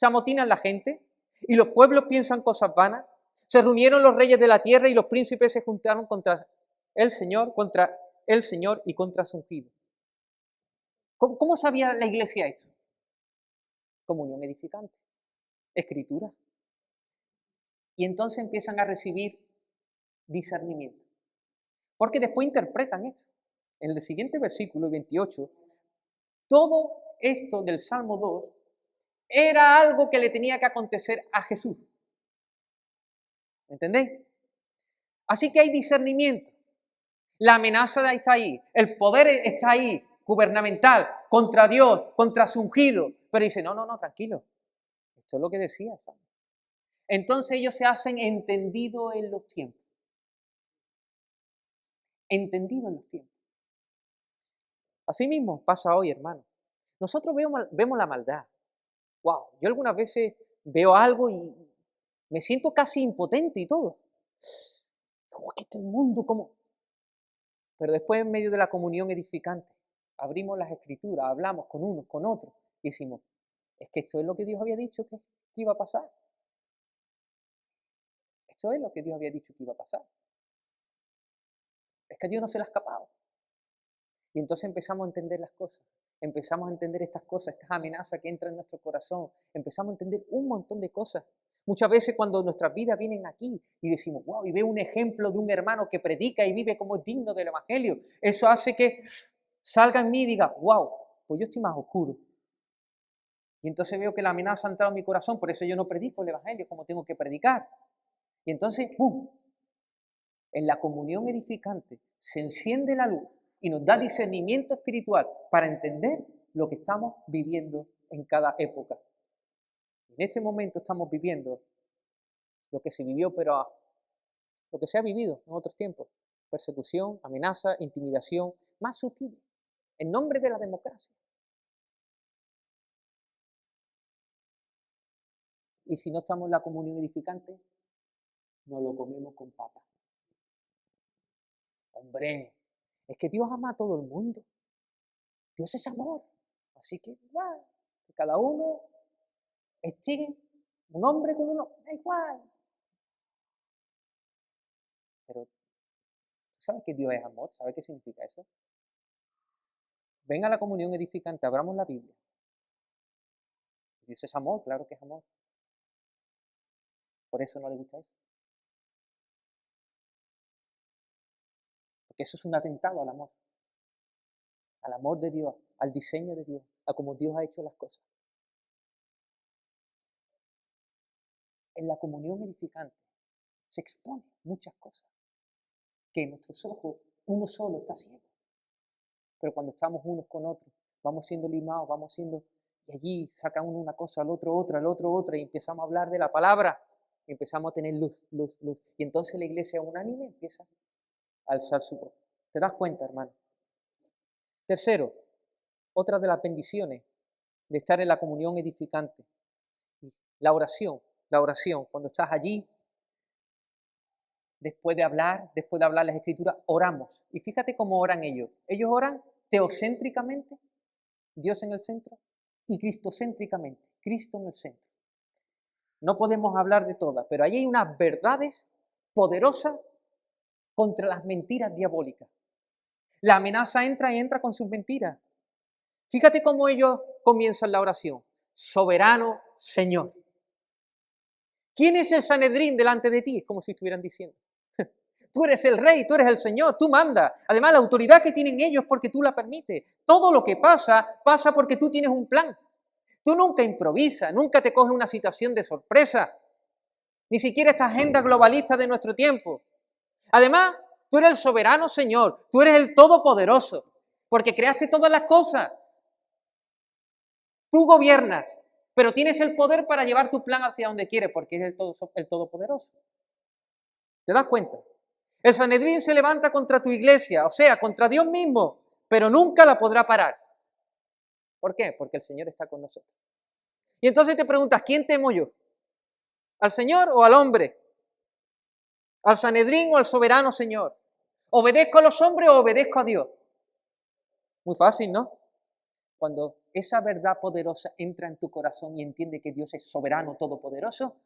amotinan la gente? Y los pueblos piensan cosas vanas. Se reunieron los reyes de la tierra y los príncipes se juntaron contra el Señor y contra su ungido. ¿Cómo sabía la iglesia esto? Comunión edificante. Escritura. Y entonces empiezan a recibir discernimiento. Porque después interpretan esto. En el siguiente versículo 28, todo esto del Salmo 2 era algo que le tenía que acontecer a Jesús. ¿Entendéis? Así que hay discernimiento. La amenaza está ahí. El poder está ahí, gubernamental, contra Dios, contra su ungido. Pero dice, no, tranquilo. Esto es lo que decía. Entonces ellos se hacen entendidos en los tiempos. Entendidos en los tiempos. Así mismo pasa hoy, hermano. Nosotros vemos la maldad. Wow, yo algunas veces veo algo y me siento casi impotente y todo. Que este mundo como... Pero después en medio de la comunión edificante, abrimos las escrituras, hablamos con unos, con otros, y decimos, es que esto es lo que Dios había dicho que iba a pasar. Esto es lo que Dios había dicho que iba a pasar. Es que a Dios no se le ha escapado. Y entonces empezamos a entender las cosas. Empezamos a entender estas cosas, estas amenazas que entran en nuestro corazón. Empezamos a entender un montón de cosas. Muchas veces cuando nuestras vidas vienen aquí y decimos, wow, y veo un ejemplo de un hermano que predica y vive como es digno del Evangelio, eso hace que salga en mí y diga, wow, pues yo estoy más oscuro. Y entonces veo que la amenaza ha entrado en mi corazón, por eso yo no predico el Evangelio como tengo que predicar. Y entonces, ¡pum!, En la comunión edificante se enciende la luz y nos da discernimiento espiritual para entender lo que estamos viviendo en cada época. En este momento estamos viviendo lo que se vivió, pero lo que se ha vivido en otros tiempos. Persecución, amenaza, intimidación, más sutil, en nombre de la democracia. Y si no estamos en la comunión edificante, nos lo comemos con papas. Hombre, es que Dios ama a todo el mundo. Dios es amor. Así que igual, que cada uno esté un hombre con uno, da igual. Pero, ¿tú sabes que Dios es amor? ¿Sabes qué significa eso? Ven a la comunión edificante, abramos la Biblia. Dios es amor, claro que es amor. Por eso no le gusta eso. Porque eso es un atentado al amor de Dios, al diseño de Dios, a cómo Dios ha hecho las cosas. En la comunión edificante se exponen muchas cosas que en nuestros ojos uno solo está ciego. Pero cuando estamos unos con otros, vamos siendo limados, y allí saca uno una cosa, al otro otra, al otro otra, y empezamos a hablar de la palabra, y empezamos a tener luz. Y entonces la iglesia unánime empieza a alzar su voz. ¿Te das cuenta, hermano? Tercero, otra de las bendiciones de estar en la comunión edificante, la oración, cuando estás allí, después de hablar las escrituras, oramos. Y fíjate cómo oran ellos. Ellos oran teocéntricamente, Dios en el centro, y cristocéntricamente, Cristo en el centro. No podemos hablar de todas, pero ahí hay unas verdades poderosas contra las mentiras diabólicas. La amenaza entra con sus mentiras. Fíjate cómo ellos comienzan la oración. Soberano Señor. ¿Quién es el Sanedrín delante de ti? Es como si estuvieran diciendo. Tú eres el rey, tú eres el Señor, tú mandas. Además, la autoridad que tienen ellos es porque tú la permites. Todo lo que pasa porque tú tienes un plan. Tú nunca improvisas, nunca te coges una situación de sorpresa. Ni siquiera esta agenda globalista de nuestro tiempo. Además, tú eres el soberano Señor, tú eres el todopoderoso, porque creaste todas las cosas. Tú gobiernas, pero tienes el poder para llevar tu plan hacia donde quieres, porque eres el todopoderoso. ¿Te das cuenta? El Sanedrín se levanta contra tu iglesia, o sea, contra Dios mismo, pero nunca la podrá parar. ¿Por qué? Porque el Señor está con nosotros. Y entonces te preguntas, ¿quién temo yo? ¿Al Señor o al hombre? ¿Al Sanedrín o al soberano Señor? ¿Obedezco a los hombres o obedezco a Dios? Muy fácil, ¿no? Cuando esa verdad poderosa entra en tu corazón y entiende que Dios es soberano, todopoderoso,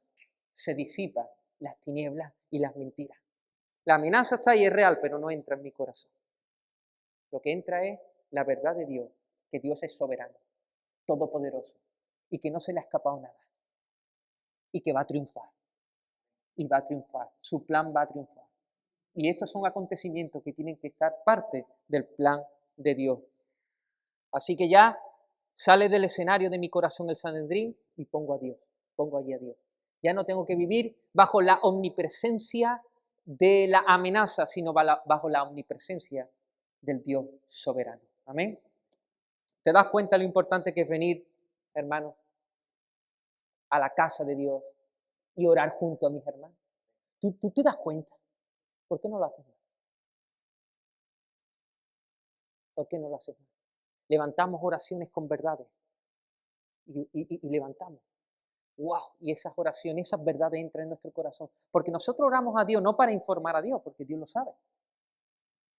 se disipan las tinieblas y las mentiras. La amenaza está ahí, es real, pero no entra en mi corazón. Lo que entra es la verdad de Dios, que Dios es soberano, todopoderoso, y que no se le ha escapado nada, y que va a triunfar, y va a triunfar, su plan va a triunfar. Y estos son acontecimientos que tienen que estar parte del plan de Dios. Así que ya sale del escenario de mi corazón el Sanedrín y pongo allí a Dios. Ya no tengo que vivir bajo la omnipresencia de la amenaza, sino bajo la omnipresencia del Dios soberano. Amén. ¿Te das cuenta lo importante que es venir, hermano, a la casa de Dios y orar junto a mis hermanos? ¿Tú te das cuenta? ¿Por qué no lo haces más? ¿Por qué no lo haces más? Levantamos oraciones con verdades y levantamos. ¡Wow! Y esas oraciones, esas verdades entran en nuestro corazón. Porque nosotros oramos a Dios no para informar a Dios, porque Dios lo sabe.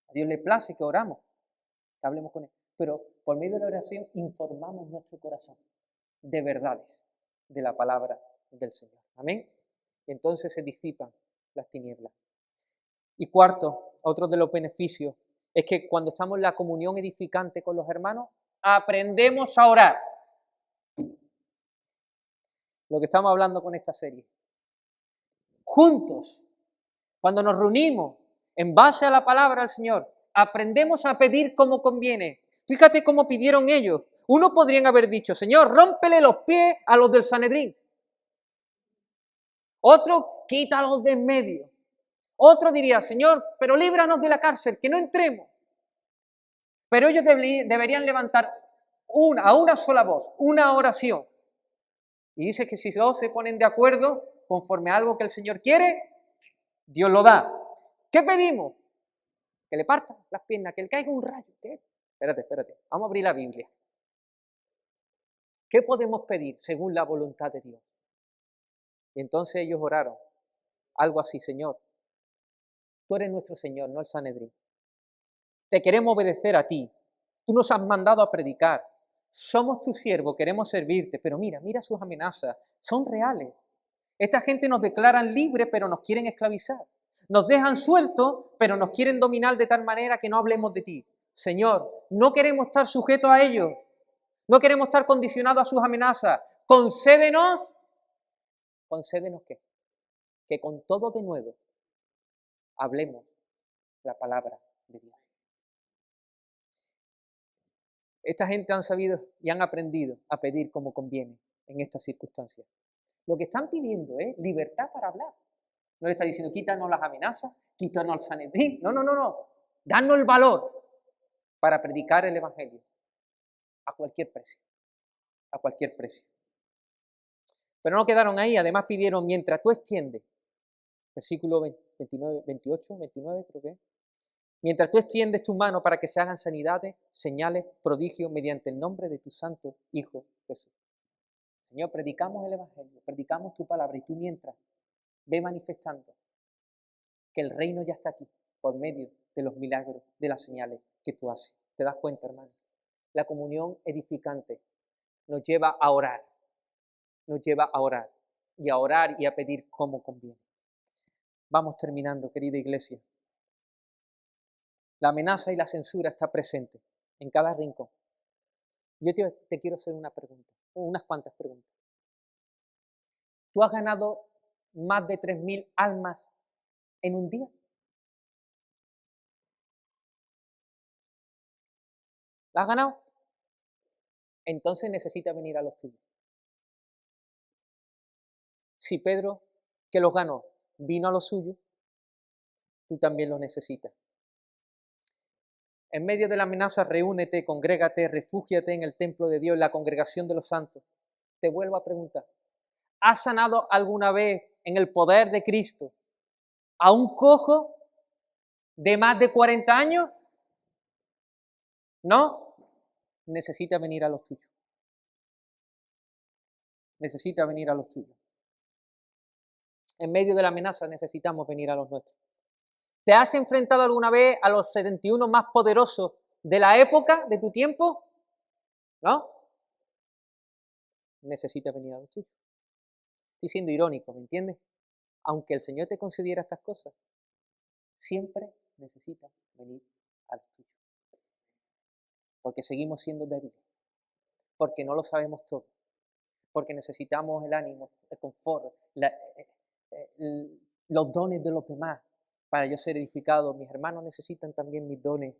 A Dios le place que oramos, que hablemos con Él. Pero por medio de la oración informamos nuestro corazón de verdades de la palabra del Señor. Amén. Y entonces se disipan las tinieblas. Y cuarto, otro de los beneficios, es que cuando estamos en la comunión edificante con los hermanos, aprendemos a orar. Lo que estamos hablando con esta serie. Juntos, cuando nos reunimos en base a la palabra del Señor, aprendemos a pedir como conviene. Fíjate cómo pidieron ellos. Uno podrían haber dicho, Señor, rómpele los pies a los del Sanedrín. Otro, quítalos de en medio. Otro diría, Señor, pero líbranos de la cárcel, que no entremos. Pero ellos deberían levantar a una sola voz, una oración. Y dice que si todos se ponen de acuerdo conforme a algo que el Señor quiere, Dios lo da. ¿Qué pedimos? Que le partan las piernas, que le caiga un rayo. ¿Qué? Espérate. Vamos a abrir la Biblia. ¿Qué podemos pedir según la voluntad de Dios? Y entonces ellos oraron. Algo así, Señor. Tú eres nuestro Señor, no el Sanedrín. Te queremos obedecer a ti. Tú nos has mandado a predicar. Somos tus siervos, queremos servirte. Pero mira sus amenazas. Son reales. Esta gente nos declaran libres, pero nos quieren esclavizar. Nos dejan sueltos, pero nos quieren dominar de tal manera que no hablemos de ti. Señor, no queremos estar sujetos a ellos. No queremos estar condicionados a sus amenazas. Concédenos ¿qué? Que con todo de nuevo hablemos la palabra de Dios. Esta gente han sabido y han aprendido a pedir como conviene en estas circunstancias. Lo que están pidiendo es libertad para hablar. No le está diciendo, quítanos las amenazas, quítanos el Sanedrín. No. Danos el valor para predicar el Evangelio a cualquier precio. A cualquier precio. Pero no quedaron ahí, además pidieron, mientras tú extiendes, versículo 29, 28, 29 creo que es, mientras tú extiendes tu mano para que se hagan sanidades, señales, prodigios, mediante el nombre de tu santo Hijo Jesús. Señor, predicamos el Evangelio, predicamos tu palabra y tú mientras ve manifestando que el reino ya está aquí por medio de los milagros, de las señales que tú haces. ¿Te das cuenta, hermano? La comunión edificante nos lleva a orar, y a orar y a pedir como conviene. Vamos terminando, querida iglesia. La amenaza y la censura está presente en cada rincón. Yo te quiero hacer una pregunta, unas cuantas preguntas. ¿Tú has ganado más de 3.000 almas en un día? ¿La has ganado? Entonces necesitas venir a los tuyos. Si Pedro, que los ganó, vino a los suyos, tú también los necesitas. En medio de la amenaza, reúnete, congrégate, refúgiate en el templo de Dios, en la congregación de los santos. Te vuelvo a preguntar, ¿has sanado alguna vez en el poder de Cristo a un cojo de más de 40 años? ¿No? Necesita venir a los tuyos. Necesita venir a los tuyos. En medio de la amenaza necesitamos venir a los nuestros. ¿Te has enfrentado alguna vez a los 71 más poderosos de la época, de tu tiempo? ¿No? Necesita venir a los tuyos. Estoy siendo irónico, ¿me entiendes? Aunque el Señor te concediera estas cosas, siempre necesita venir a los tuyos. Porque seguimos siendo débiles. Porque no lo sabemos todo. Porque necesitamos el ánimo, el confort, los dones de los demás para yo ser edificado. Mis hermanos necesitan también mis dones.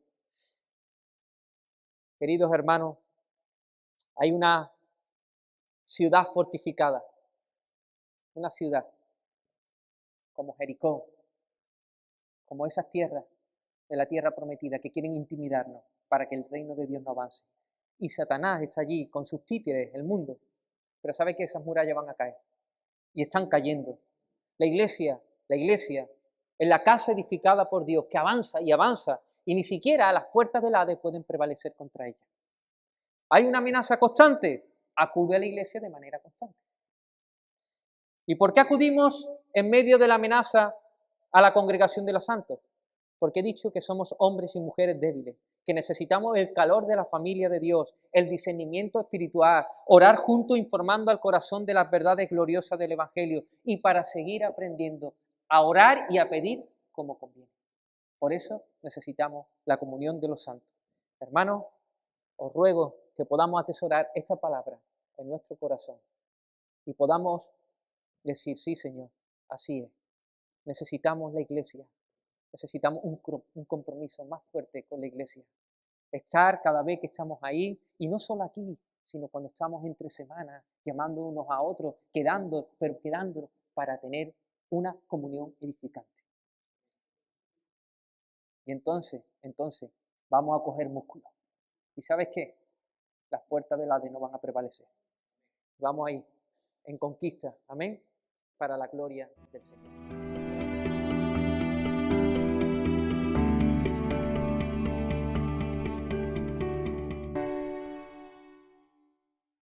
Queridos hermanos, hay una ciudad fortificada, una ciudad como Jericó, como esas tierras de la tierra prometida que quieren intimidarnos para que el reino de Dios no avance. Y Satanás está allí con sus títeres, el mundo, pero sabe que esas murallas van a caer y están cayendo. La iglesia es la casa edificada por Dios que avanza y avanza y ni siquiera a las puertas del Hades pueden prevalecer contra ella. ¿Hay una amenaza constante? Acude a la iglesia de manera constante. ¿Y por qué acudimos en medio de la amenaza a la congregación de los santos? Porque he dicho que somos hombres y mujeres débiles, que necesitamos el calor de la familia de Dios, el discernimiento espiritual, orar juntos informando al corazón de las verdades gloriosas del Evangelio y para seguir aprendiendo a orar y a pedir como conviene. Por eso necesitamos la comunión de los santos. Hermanos, os ruego que podamos atesorar esta palabra en nuestro corazón y podamos decir, sí, Señor, así es. Necesitamos la iglesia. Necesitamos un compromiso más fuerte con la iglesia. Estar cada vez que estamos ahí, y no solo aquí, sino cuando estamos entre semanas, llamando unos a otros, quedando para tener una comunión edificante. Y entonces, vamos a coger músculo. ¿Y sabes qué? Las puertas del Hades no van a prevalecer. Vamos a ir en conquista, amén, para la gloria del Señor.